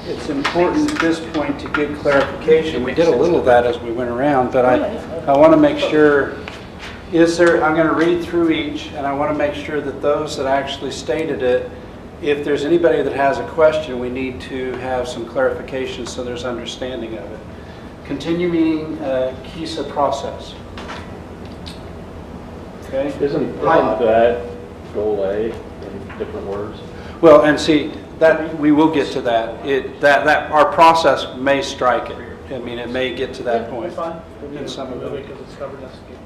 it's important at this point to get clarification. We did a little of that as we went around, but I want to make sure, I'm going to read through each, and I want to make sure that those that actually stated it, if there's anybody that has a question, we need to have some clarification so there's understanding of it. Continue meeting KISA process. Okay?
Isn't that goal A in different words?
Well, and see, that, we will get to that. That our process may strike it. I mean, it may get to that point.
That's fine.
In some of them.
Because it's covered, that's good.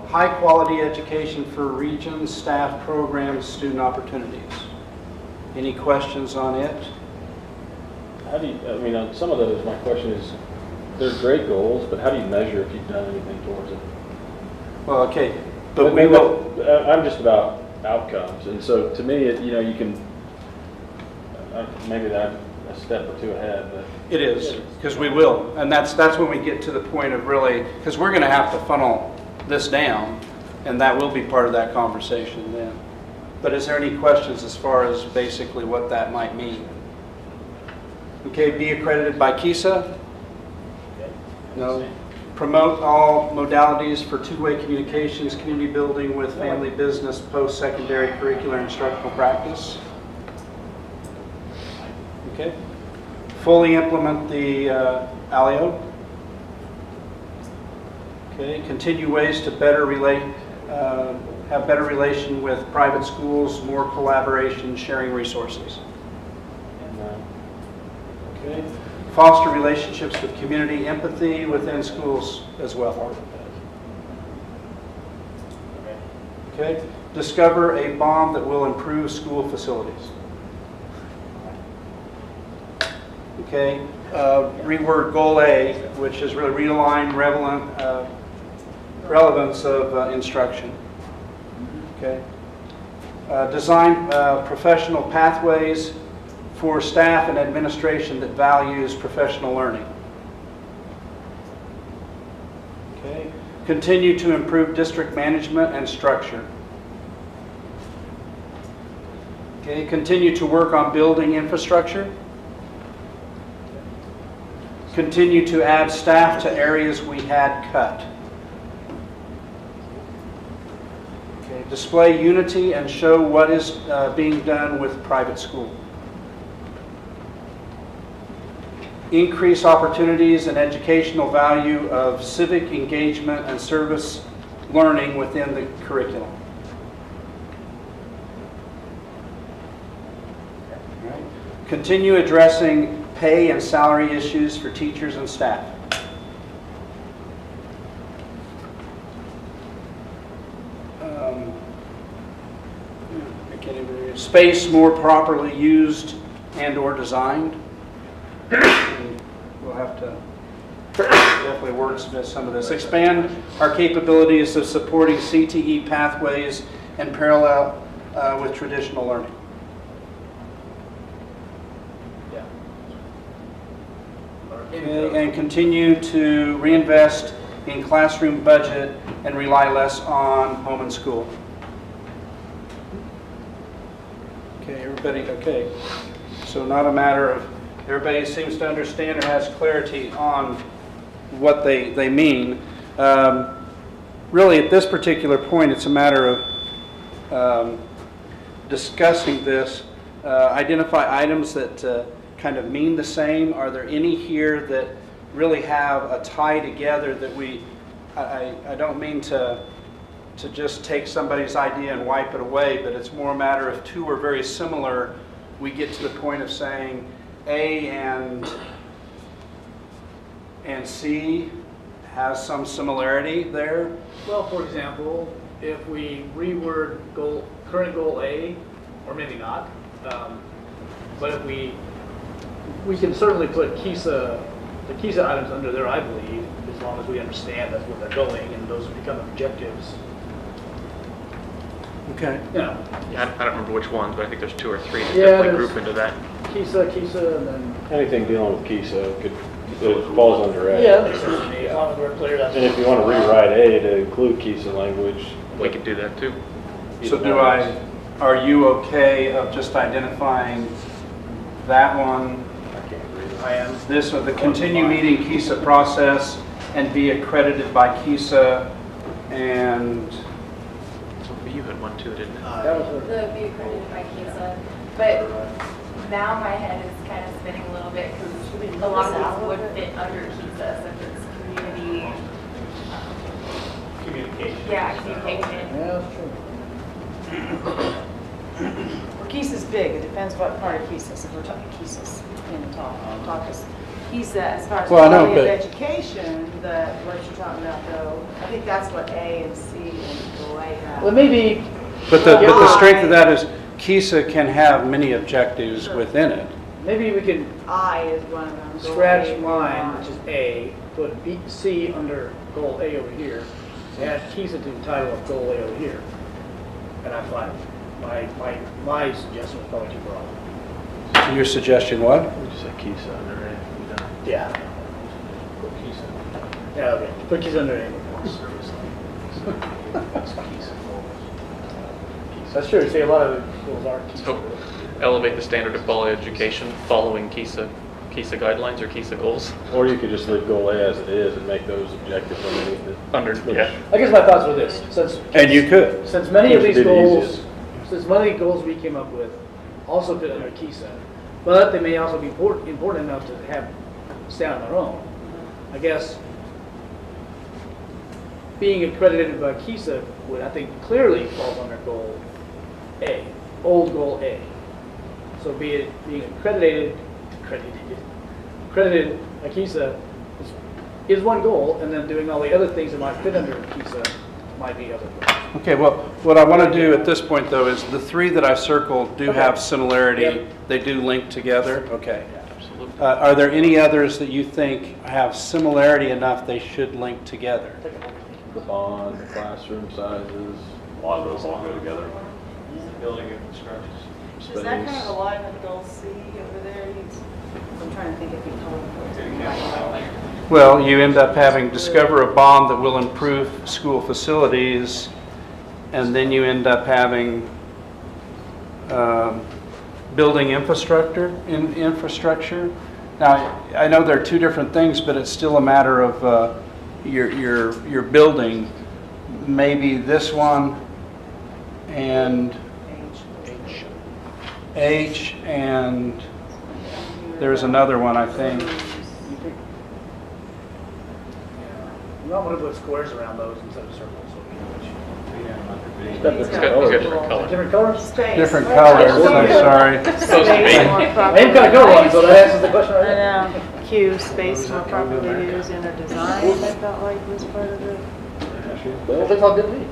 High-quality education for regions, staff, programs, student opportunities. Any questions on it?
How do you, I mean, on some of those, my question is, they're great goals, but how do you measure if you've done anything towards it?
Well, okay, but we will.
I'm just about outcomes, and so to me, you can, maybe I'm a step or two ahead, but.
It is, because we will, and that's when we get to the point of really, because we're going to have to funnel this down, and that will be part of that conversation then. But is there any questions as far as basically what that might mean? Okay, be accredited by KISA? No. Promote all modalities for two-way communications, community building with family business, post-secondary curricular instructional practice. Okay. Fully implement the ALIO. Okay. Continue ways to better relate, have better relation with private schools, more collaboration, sharing resources. Okay. Foster relationships with community, empathy within schools as well. Okay. Discover a bond that will improve school facilities. Okay. Reword goal A, which is really realign relevance of instruction. Okay. Design professional pathways for staff and administration that values professional learning. Okay. Continue to improve district management and structure. Okay. Continue to work on building infrastructure. Continue to add staff to areas we had cut. Okay. Display unity and show what is being done with private school. Increase opportunities and educational value of civic engagement and service learning within the curriculum. Right. Continue addressing pay and salary issues for teachers and staff. Space more properly used and or designed. We'll have to definitely wordsmith some of this. Expand our capabilities of supporting CTE pathways and parallel with traditional learning.
Yeah.
Okay, and continue to reinvest in classroom budget and rely less on home and school. Okay, everybody, okay. So not a matter of, everybody seems to understand or has clarity on what they mean. Really, at this particular point, it's a matter of discussing this. Identify items that kind of mean the same. Are there any here that really have a tie together that I don't mean to just take somebody's idea and wipe it away, but it's more a matter of two are very similar. We get to the point of saying A and C has some similarity there.
Well, for example, if we reword current goal A, or maybe not, but if we can certainly put the KISA items under there, I believe, as long as we understand that's where they're going and those become objectives.
Okay.
You know,
Yeah, I don't remember which ones, but I think there's 2 or 3 that
Yeah,
definitely
there's-
group into that.
KISA, and then.
Anything dealing with KISA it falls under A.
Yeah, that makes sense to me, as long as we're clear, that's.
And if you want to rewrite A to include KISA language.
We could do that too.
So are you okay of just identifying that one
I am.
This, the continue meeting KISA process and be accredited by KISA and,
But you had one too, didn't it?
That was
The be accredited by KISA, but now my head is kind of spinning a little bit because a lot of these would fit under KISA, so if it's community,
Communication.
yeah, communication.
Yeah, that's true.
Well, KISA's big, it depends what part of KISA, if we're talking KISA's in the talk, KISA, as far as
Well, I know,
quality of
but-
education, what you're talking about though, I think that's what A and C and the way have.
Well, maybe,
but the strength of that is KISA can have many objectives
Sure.
within it.
maybe we can
I is one of them. Goal
scratch
A,
mine,
beyond.
which is A, put B, C under goal A over here, add KISA to the title of goal A over here. And I'm fine. My suggestion was probably too broad.
Your suggestion what?
We just say KISA under A.
Yeah.
Put KISA.
Yeah, okay. Put KISA under A.
Service line. That's KISA goals.
That's true. See, a lot of the schools aren't KISA.
So elevate the standard of quality education following KISA guidelines or KISA goals.
Or you could just leave goal A as it is and make those objectives underneath it.
Yeah.
I guess my thoughts were this,
And you could.
since many of
Which
these
would be the
goals,
easiest.
since many of the goals we came up with also fit under KISA, but they may also be important enough to have stand on their own. I guess being accredited by KISA would, I think, clearly falls under goal A, old goal A. So being accredited by KISA is one goal, and then doing all the other things that might fit under KISA might be other goals.
Okay, well, what I want to do at this point, though, is the three that I circled do
Okay.
have similarity.
Yep.
They do link together. Okay.
Absolutely.
Are there any others that you think have similarity enough they should link together?
The bond, the classroom sizes.
A lot of those all go together.
Building infrastructure.
Does that kind of align with goal C over there? I'm trying to think if you told me.
Well, you end up having discover a bond that will improve school facilities, and then you end up having building infrastructure. Now, I know they're two different things, but it's still a matter of your building. Maybe this one and H, and there's another one, I think.
You might want to put squares around those instead of circles.
It's got
He's
different
got
colors.
different colors.
Different colors?
Space.
Different colors, I'm sorry.
Supposed to be.
Space more
I am
properly.
kind of colorblind, so that answers the question right
I
there.
know. Q, space more properly used in a design, I felt like was part of it.
Well, that's all good to me.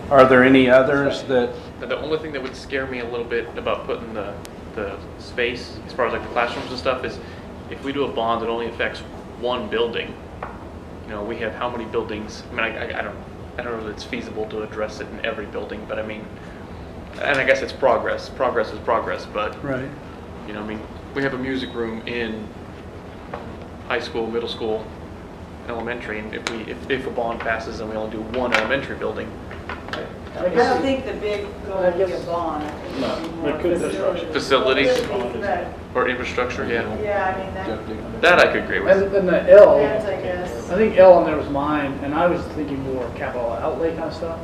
Are there any others that,
But the only thing that would scare me a little bit about putting the space, as far as like the classrooms and stuff, is if we do a bond that only affects one building, you know, we have how many buildings? I mean, I don't know that it's feasible to address it in every building, but I mean, and I guess it's progress. Progress is progress, but
right?
you know, I mean, we have a music room in high school, middle school, elementary, and if a bond passes and we only do one elementary building,
I don't think the big goal would be a bond. I think
No,
it would be more
it could be
facilities.
facilities
But,
or infrastructure, yeah,
yeah, I mean, that
that I could agree with.
And the L,
depends, I guess.
I think L on there was mine, and I was thinking more capital outlay kind of stuff.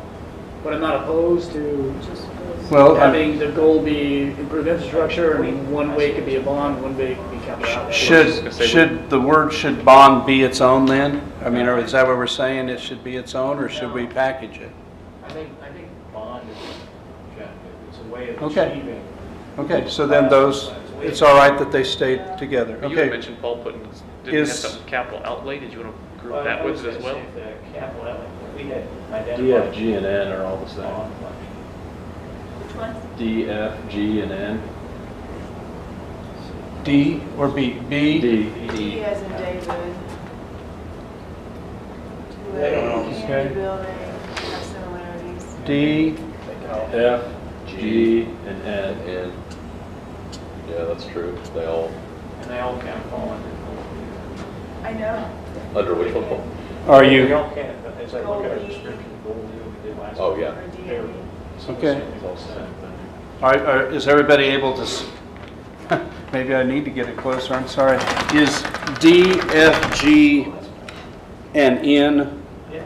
But I'm not opposed to
Well,
having the goal be improve infrastructure, and one way could be a bond, one way could be capital outlay.
should the word should bond be its own then? I mean, or is that what we're saying? It should be its own, or should we package it?
I think bond is objective. It's a way of
Okay.
achieving.
Okay, so then those, it's all right that they stay together.
You had
Okay,
mentioned, Paul, didn't we have
Is-
something capital outlay? Did you want to group
Well,
that
I
with
was
it as
gonna
well?
say if the capital outlay, we had identified.
DF, G, and N are all the same.
bond
Which one?
D, F, G, and N.
D or B? B?
D.
D as in David.
They don't know.
Community building, have similarities.
D,
F, G, and N.
And, yeah, that's true. They all,
And they all kind of fall under.
I know.
under which one?
are
They
you,
all can, but as I look at our description, goal we did last.
Oh, yeah.
Or D.
They're-
Okay.
It's all set.
is everybody able to maybe I need to get it closer, I'm sorry. Is D, F, G, and N
Yeah.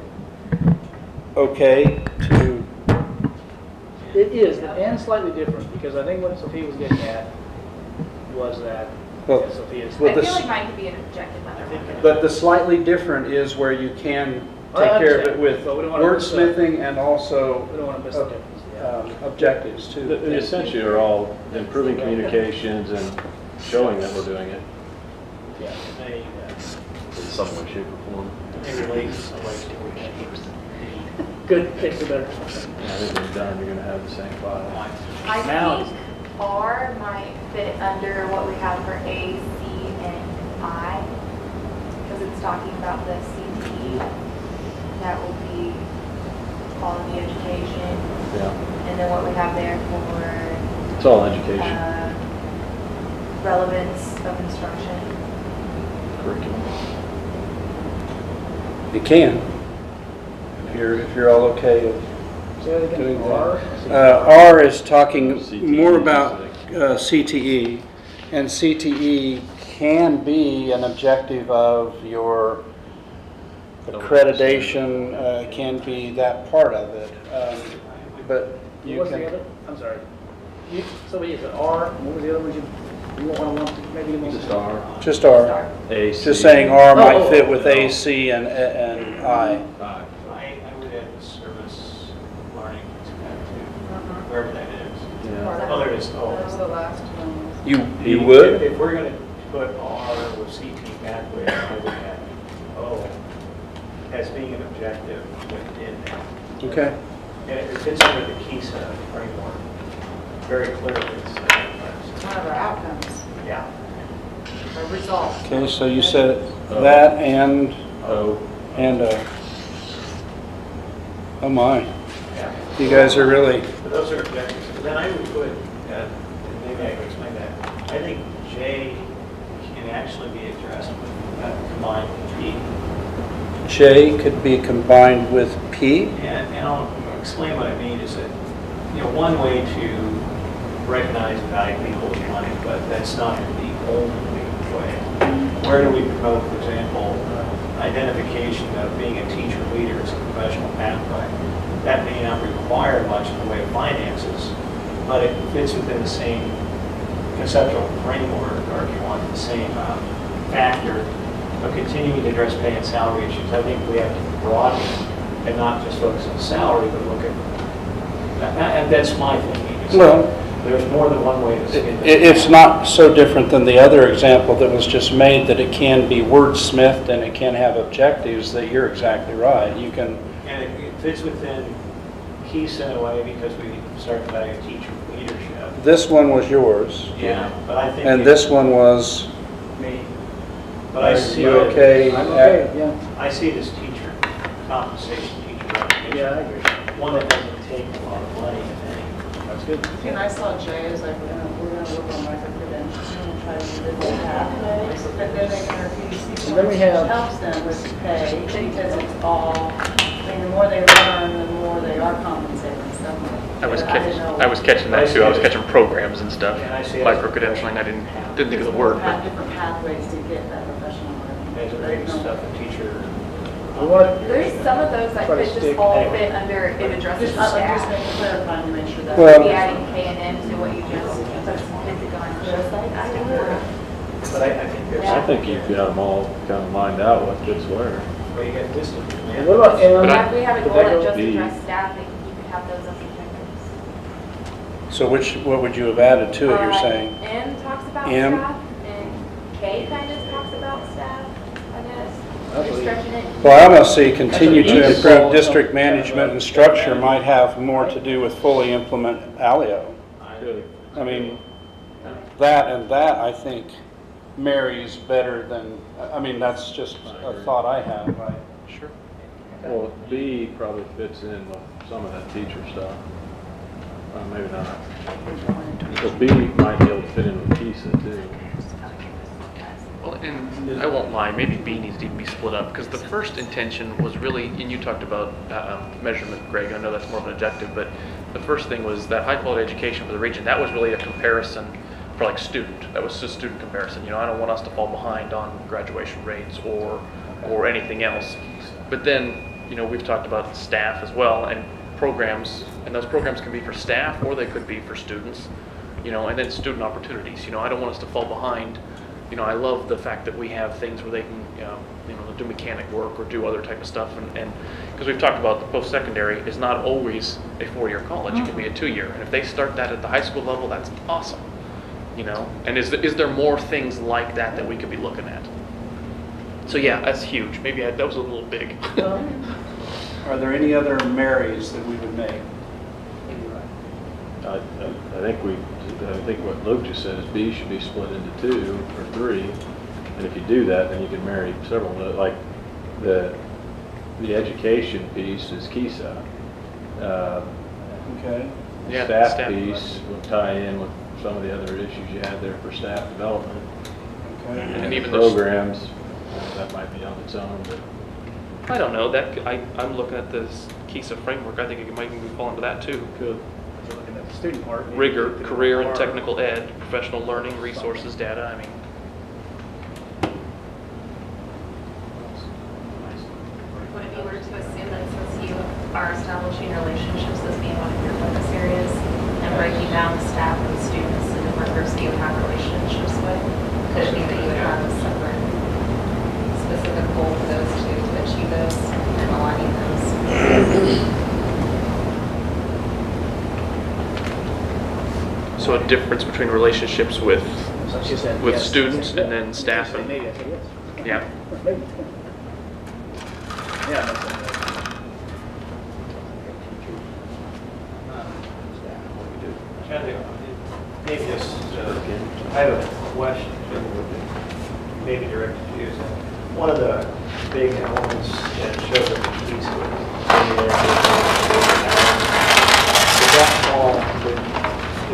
okay to,
It is, but and slightly different, because I think what Sophia was getting at was that,
Well,
Sophia's.
well,
I
this-
feel like mine could be an objective under.
but the slightly different is where you can
I
take care of it
understand,
with
but we don't wanna miss that.
wordsmithing and also
We don't want to miss the difference. Yeah.
objectives too.
They essentially are all improving communications and showing that we're doing it
Yeah.
They,
in some way, shape, or form.
they relate in some way to what
Good, fix it better.
And I think when you're done, you're gonna have the same file.
I
Now-
think R might fit under what we have for A, C, and I, because it's talking about the CTE. That will be quality education,
Yeah,
and then what we have there for
it's all education,
relevance of instruction.
curriculum.
You can, if you're all okay with
Say that again.
doing
R?
that. R is talking
CTE,
more about
I
CTE, and CTE can be an objective of your accreditation, can be that part of it, but you
What's the
can,
other? I'm sorry. Somebody said R, and what was the other one you want to maybe give
Just R,
just R.
A, C.
Just saying R might
Oh,
fit with
no.
A, C, and I.
I.
I would add the service learning to that too, wherever that is.
Yeah.
Oh, there it is. Oh.
That was the last one.
You would?
If we're going to put R with CT pathway, I would add O as being an objective within that.
Okay.
And it fits under the KISA framework very clearly.
It's one of our outcomes,
Yeah.
our results.
Okay, so you said that and,
O.
oh my,
Yeah.
you guys are really,
But those are objectives. And then I would put, and maybe I can explain that, I think J can actually be addressed with combined with P.
J could be combined with P?
And I'll explain what I mean is that, one way to recognize and value people is money, but that's not the only way. Where do we promote, for example, identification of being a teacher leader as a professional pathway? That may not require much in the way of finances, but it fits within the same conceptual framework, or if you want, the same factor of continuing to address pay and salary issues. I think we have to broaden it and not just focus on salary, but look at, and that's my thinking. is
Well,
there's more than one way to skin this.
It's not so different than the other example that was just made, that it can be wordsmithed and it can have objectives, that you're exactly right. You can,
And it fits within KISA in a way because we start to value teacher leadership.
this one was yours,
Yeah, but I think.
and this one was,
Me.
But I
are
see
you
it,
okay?
I'm okay, yeah.
I see it as teacher compensation, teacher recognition.
Yeah, I agree.
One that doesn't take a lot of money, if any.
That's good.
And I saw Jay as like, we're gonna work on micro-credentialing and try to do this pathways, but then they can refuse.
And then we have-
Helps them with pay, because it's all, I mean, the more they learn, the more they are compensated, so.
I was
but didn't know-
catching that too. I was catching programs and stuff.
Yeah, I see it.
Micro-credentialing, I didn't think of the word, but
Different pathways to get that professional learning.
There's a great stuff in teacher.
We want
There's some of those that
Try to
could
stick-
just all fit under it addresses
Just, just
staff.
clarifying to make sure that.
Well-
Maybe adding K and M to what you just specific on.
But I think there's.
I think you've got them all kind of lined out what fits where.
Well, you got distance.
And what about M?
But I-
If we have a
Could
goal
that
that
go-
just
B?
address staffing, you could have those as objectives.
So what would you have added to it, you're saying?
M talks about
M?
staff, and K kind of talks about staff, I guess.
That's
You're
what
stretching it.
Well, I must say, continue
That's
to
what you
improve
call
district
some-
management and structure might have more to do with fully implement Alio.
Good.
I mean, that and that, I think, marries better than, I mean, that's just
I
a
agree.
thought I have.
sure.
Well, B probably fits in with some of that teacher stuff. Maybe not. But B might be able to fit in with KISA too.
Well, and I won't lie, maybe B needs to even be split up, because the first intention was really, and you talked about measurement, Greg, I know that's more of an objective, but the first thing was that high quality education for the region. That was really a comparison for like student. That was just student comparison. I don't want us to fall behind on graduation rates or anything else. But then, we've talked about staff as well and programs, and those programs can be for staff or they could be for students, and then student opportunities. I don't want us to fall behind. I love the fact that we have things where they can, do mechanic work or do other type of stuff, and because we've talked about the post-secondary is not always a 4-year college, it can be a 2-year, and if they start that at the high school level, that's awesome, and is there more things like that we could be looking at? So yeah, that's huge. Maybe that was a little big.
Are there any other marries that we would make?
I think what Luke just said is B should be split into 2 or 3, and if you do that, then you can marry several. Like the education piece is KISA.
Okay.
Yeah,
Staff
staff
piece will tie in with some of the other issues you had there for staff development.
Okay.
And even those
Programs, that might be on its own, but
I don't know. I'm looking at this KISA framework. I think it might even fall into that too.
could.
We're looking at the student part. maybe
Rigor,
the
career and
part.
technical ed, professional learning, resources, data. I mean,
But if you were to assume that since you are establishing relationships as being one of your focus areas and breaking down the staff and the students and the workers that you have relationships with, could it be that you would have a separate specific goal for those two to achieve those and aligning those?
so a difference between relationships with
So she said
with
yes.
students
She said
and then
yes.
staff
She said
and-
maybe, I said yes.
yeah.
Maybe. Yeah, that's it.
Maybe just, I have a question, maybe directed to you. One of the big elements that shows up in these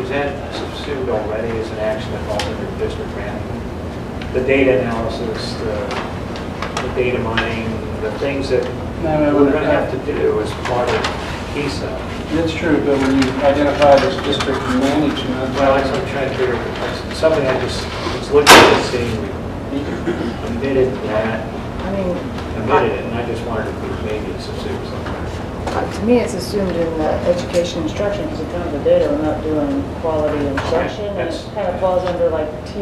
is that subsumed already as an action that falls under district management? The data analysis, the data mining, the things that we're going to have to do as part of KISA.
That's true, but when you identify it as district management,
Well, that's what I'm trying to figure out. Something I just was looking at and seeing, we omitted that,
I mean,
omitted it, and I just wondered if we maybe subsumed something.
to me, it's assumed in the education instruction because it comes with data. We're not doing quality instruction, and it
That's-
kind of falls under like the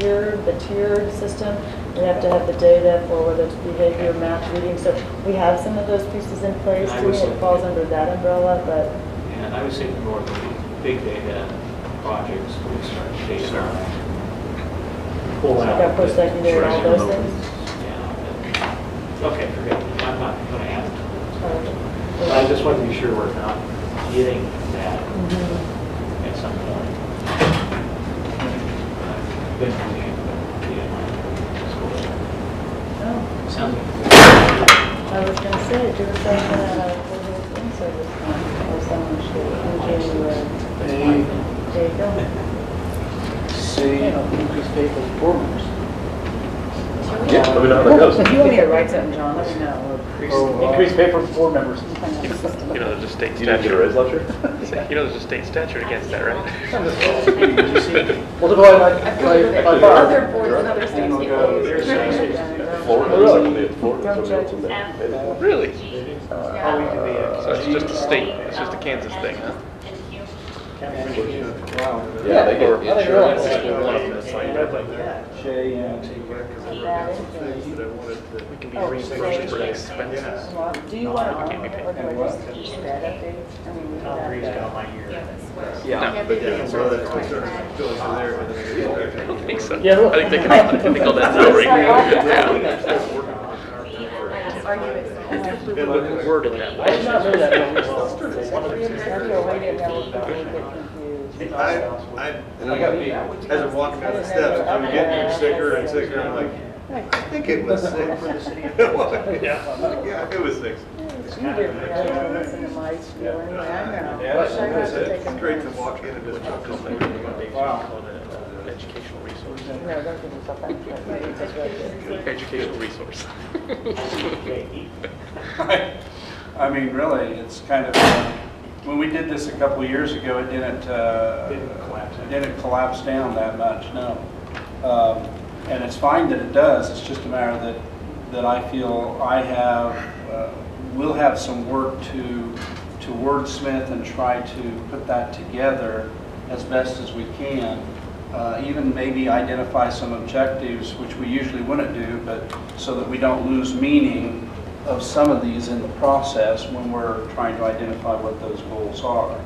tiered system. We have to have the data for whether it's behavior, math, reading. So we have some of those pieces in place.
And I
To me,
was
it falls under that umbrella, but
And I was thinking more of the big data projects, where we start data mining. Pull out.
like our post-secondary, all those things.
Yeah. Okay, forget it. I'm not going to add it. I just want to be sure we're not getting that at some point. Been thinking about
Oh,
Sounds good.
I was going to say, do the same in service fund or someone should in January. There you go.
C,
Increase pay for the board members.
Yeah, let me know how that goes.
If you want me to write something, John, let me know.
Increase pay for board members.
There's a state
You didn't get a
statute.
raise last year?
There's a state statute against that, right?
Multiply by
Other
five.
boards and other states
And
get
we'll go-
those.
Florida.
Don't judge me.
Really?
Oh, we can be a.
So it's just a state. It's just a Kansas thing, huh?
Yeah, they get
Or
insurance.
one of them. That's all you have.
J, and T.
We can be reimbursed for expenses.
Do you want to,
Can't be paid.
or do I just keep that updates? I mean, we
I'll freeze
have
down
that.
my ear.
Yeah.
No, I don't think so.
Yeah.
I think all that's out right now.
Are you?
Worded that
I did
way.
not know that very well. One of the
After waiting, that will get confused.
As I'm walking down the steps, I'm getting sicker and sicker, I'm like, I think it was 6. Yeah, it was 6.
You didn't really listen to my spiel anyway, I know.
Yeah,
Wish I got to take
It's
a-
great to walk in and just talk to somebody.
Wow.
Educational resource.
No, don't give yourself that. Maybe take that.
Educational resource.
I mean, really, it's kind of, when we did this a couple of years ago, it didn't collapse down that much, no. And it's fine that it does, it's just a matter that I feel we'll have some work to wordsmith and try to put that together as best as we can. Even maybe identify some objectives, which we usually wouldn't do, but so that we don't lose meaning of some of these in the process when we're trying to identify what those goals are.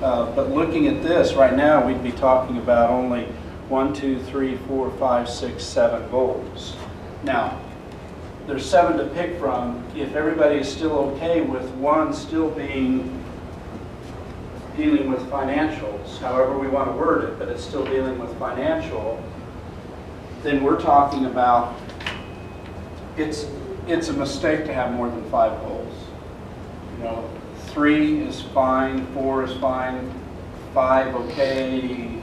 But looking at this, right now, we'd be talking about only 1, 2, 3, 4, 5, 6, 7 goals. Now, there's 7 to pick from. If everybody is still okay with one still being dealing with financials, however we want to word it, but it's still dealing with financial, then we're talking about it's a mistake to have more than 5 goals. 3 is fine, 4 is fine, 5 okay,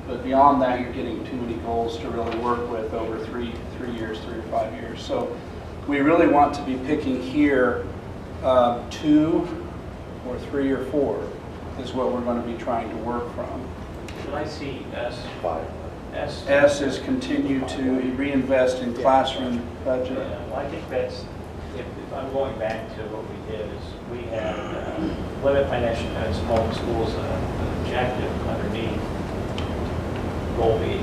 but beyond that you're getting too many goals to really work with over 3 years, 3 or 5 years. So we really want to be picking here 2 or 3 or 4 is what we're going to be trying to work from.
Should I see S?
5.
S is continue to reinvest in classroom budget.
Yeah, well, I think that's, if I'm going back to what we did, is we had limit financial and small schools objective underneath goal B.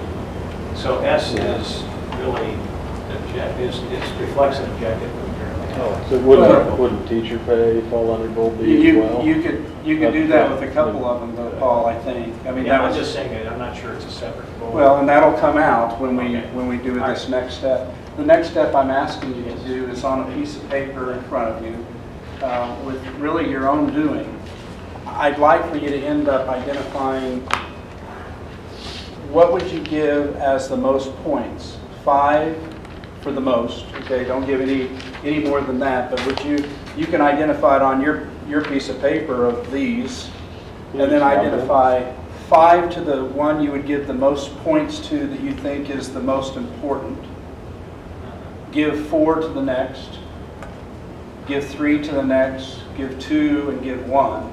So S is really objective, it reflects an objective.
So wouldn't teacher pay fall under goal B as well?
You could do that with a couple of them though, Paul, I think. I mean,
Yeah,
that
I'm
was
just saying that, I'm not sure it's a separate goal.
well, and that'll come out when we
Okay.
do
All
this
right.
next step. The next step I'm asking you to do is on a piece of paper in front of you with really your own doing. I'd like for you to end up identifying what would you give as the most points? 5 for the most, okay? Don't give any more than that, but would you can identify it on your piece of paper of these, and then identify 5 to the one you would give the most points to that you think is the most important. Give 4 to the next, give 3 to the next, give 2, and give 1.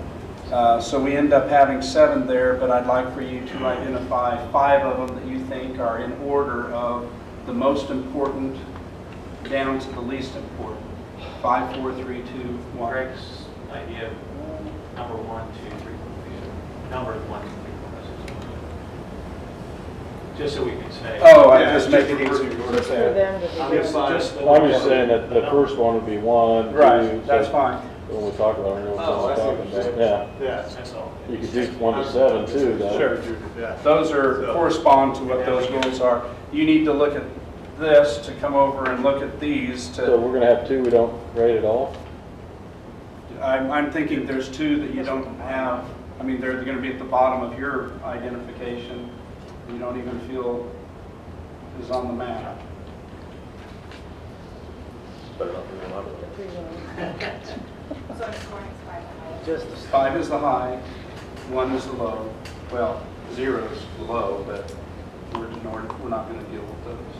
So we end up having 7 there, but I'd like for you to identify 5 of them that you think are in order of the most important down to the least important. 5, 4, 3, 2, 1.
Greg's idea, number 1, 2, 3, 4, number 1, 2, 3, 4. Just so we can say.
Oh, I
Yeah,
just make it
just
easier
for
to
For
say.
them to
I'm
be
just-
doing.
just-
I'm just saying that the first one would be 1, 2.
Right, that's
so
fine.
When we talk about it, we know what
Oh, I
we're
see what
talking
you're
about.
saying.
Yeah,
Yeah.
That's all.
you could do 1 to 7 too, though.
Sure.
Yeah.
Those are correspond to what those goals are. You need to look at this to come over and look at these
So
to,
we're gonna have 2 we don't rate at all?
I'm thinking there's 2 that you don't have. I mean, they're going to be at the bottom of your identification. You don't even feel is on the map.
Better not be one of them.
So I'm scoring 5.
Just
5 is the high, 1 is the low. Well, 0 is the low, but we're not going to deal with those.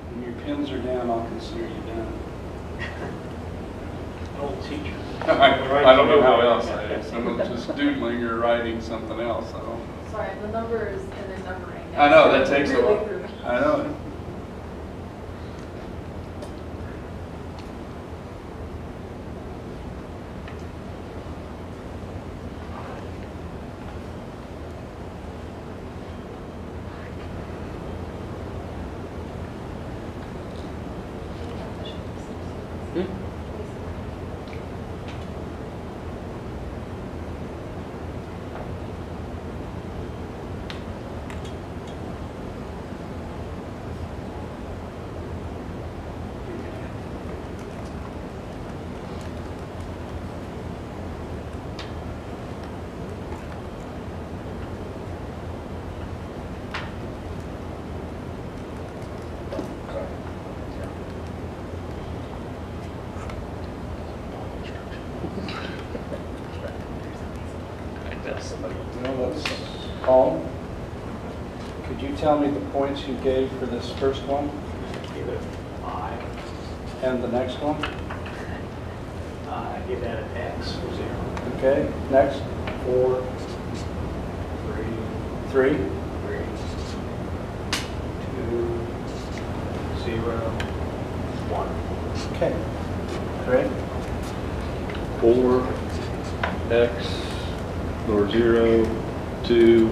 When your pins are down, I'll consider you done.
Old teacher.
I don't know how else I am. Someone's just doodling or writing something else. I don't.
Sorry, the numbers and the numbering.
I know, that takes a
really
while.
threw me.
I know. Well, let's Paul, could you tell me the points you gave for this first one
Give it 5.
and the next one?
I give that an X, 0.
Okay, next?
4, 3,
3,
3, 2, 0, 1.
okay. Great.
4, X, or 0, 2,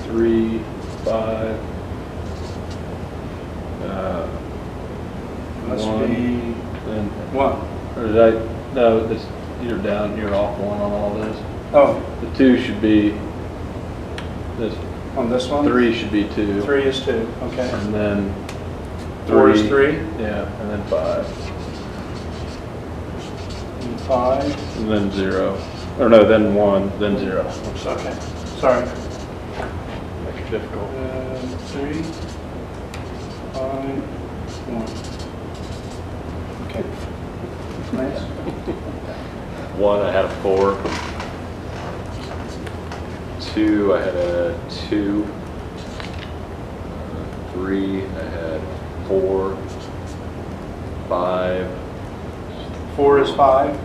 3, 5.
Must
1,
be
and,
1.
or did I, no, this, you're down, you're off 1 on all this.
Oh,
The 2 should be, this,
on this one?
3 should be 2.
3 is 2, okay.
And then
4 is 3?
Yeah, and then 5.
And 5.
And then 0. Or no, then 1, then 0.
Okay, sorry.
Make it difficult.
3, 5, 1. Okay. Nice.
1, I had a 4. 2, I had a 2. 3, I had 4. 5.
4 is 5.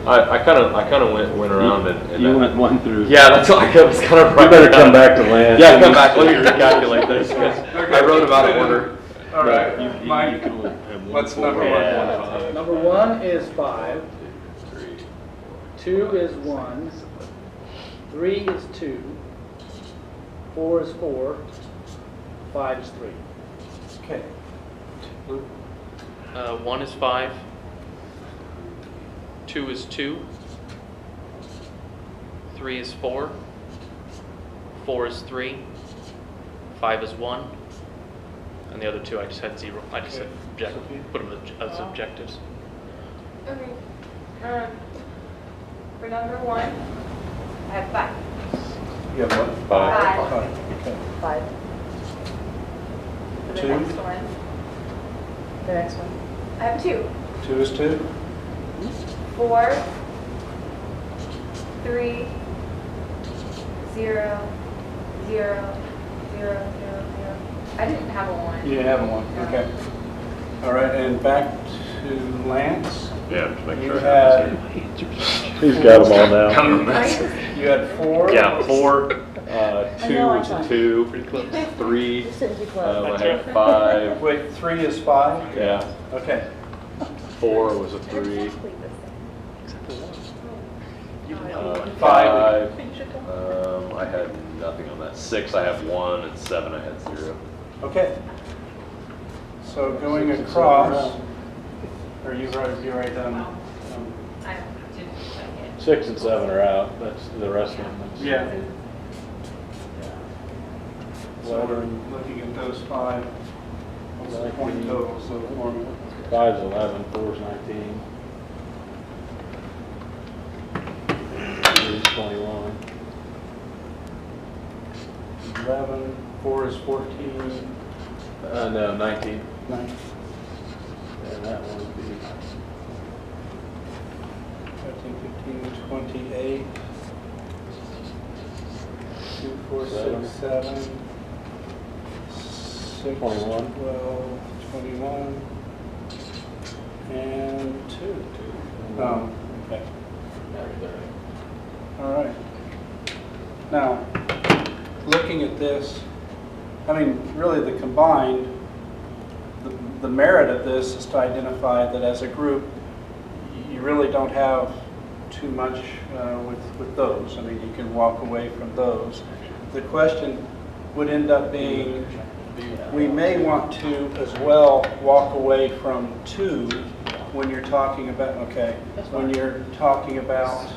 I kind of went around and
You went 1 through.
yeah, that's what I was kind of.
You better come back to land.
Yeah, come back. Let me recalculate this because I wrote them out of order.
All right,
You
Mike,
can only have one
what's
four.
number one?
Yeah.
Number 1 is 5,
3.
2 is 1, 3 is 2, 4 is 4, 5 is 3.
Okay.
1 is 5. 2 is 2. 3 is 4. 4 is 3. 5 is 1. And the other 2 I just had 0. I just said put them as objectives.
Okay. For number 1, I have 5.
You have what?
5.
Okay.
5.
For the
2.
next one,
The next one.
I have 2.
2 is 2.
4, 3, 0, 0, 0, 0, 0. I didn't have a 1.
You didn't have one,
No.
okay. All right, and back to Lance.
Yeah, just make
You
sure.
had,
He's got them all now.
you had 4.
Yeah, 4.
2
know, I
was a
thought.
2.
Pretty close.
3.
You're sitting too close.
I had 5.
Wait, 3 is 5?
Yeah.
Okay.
4 was a 3.
Exactly the same.
5.
I had nothing on that. 6, I have 1, and 7, I had 0.
Okay. So going across, or you write down?
I didn't check it.
6 and 7 are out. That's the rest of them.
Yeah. So we're looking at those 5. What's the point totals of the formula?
5's 11, 4's 19. 3's 21.
11, 4 is 14,
No, 19.
9,
And that one would be
13, 15, 28, 2, 4,
7.
6, 7, 6,
21.
12, 21, and 2. Oh, okay. All right. Now, looking at this, I mean, really the combined, the merit of this is to identify that as a group, you really don't have too much with those. I mean, you can walk away from those. The question would end up being, we may want to as well walk away from 2 when you're talking about, okay, when you're talking about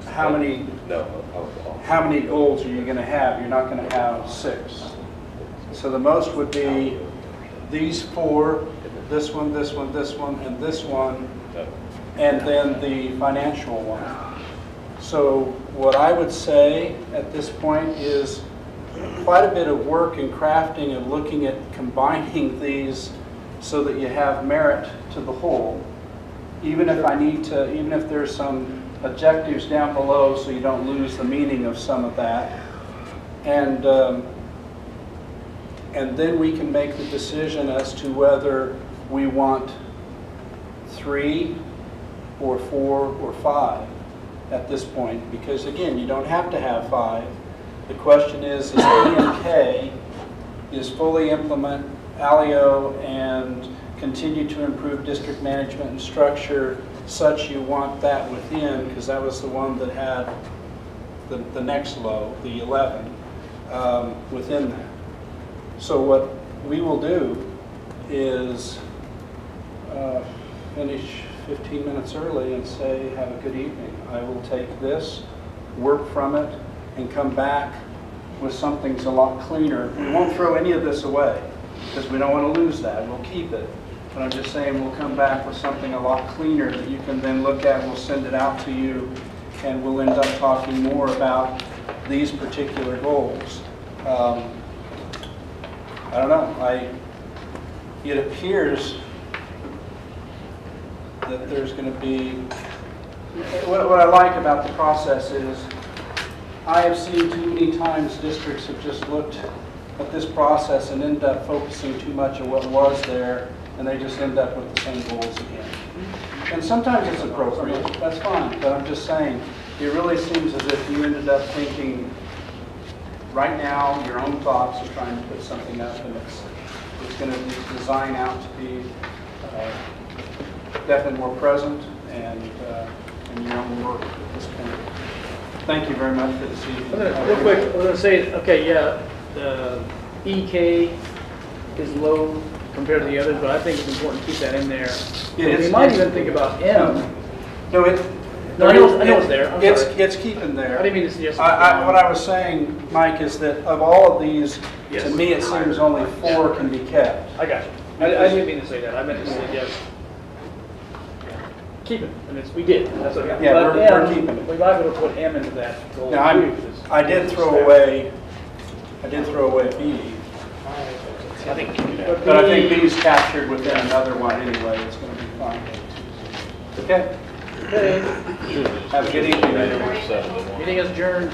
how many goals are you going to have? You're not going to have 6. So the most would be these 4, this one, this one, this one, and this one, and then the financial one. So what I would say at this point is quite a bit of work in crafting and looking at combining these so that you have merit to the whole. Even if there's some objectives down below so you don't lose the meaning of some of that. And then we can make the decision as to whether we want 3 or 4 or 5 at this point. Because again, you don't have to have 5. The question is E and K is fully implement ALIO and continue to improve district management and structure such you want that within, because that was the one that had the next low, the 11, within that. So what we will do is finish 15 minutes early and say, have a good evening. I will take this, work from it, and come back with something a lot cleaner. We won't throw any of this away because we don't want to lose that. We'll keep it. But I'm just saying we'll come back with something a lot cleaner that you can then look at. We'll send it out to you, and we'll end up talking more about these particular goals. I don't know. It appears that there's going to be... What I like about the process is I have seen too many times districts have just looked at this process and end up focusing too much on what was there, and they just end up with the same goals again. And sometimes it's appropriate, that's fine, but I'm just saying, it really seems as if you ended up thinking, right now, your own thoughts are trying to put something up, and it's going to be designed out to be definitely more present and in your own work at this point. Thank you very much for this evening.
Real quick, I was going to say, okay, yeah, the EK is low compared to the others, but I think it's important to keep that in there.
Yeah,
We might even think about M.
No,
No, I know it's there. I'm sorry.
It's keeping there.
I didn't mean to suggest.
What I was saying, Mike, is that of all of these,
Yes.
to me, it seems only 4 can be kept.
I got you. I didn't mean to say that. I meant to say yes. Keep it, and we did. That's okay.
Yeah,
But
we're
M,
keeping it.
We might want to put M into that goal
Now,
too.
I did throw away B,
I think
but I think B's captured within another one anyway. It's going to be fine. Okay.
Okay.
Have a good evening, everyone.
Meeting is adjourned.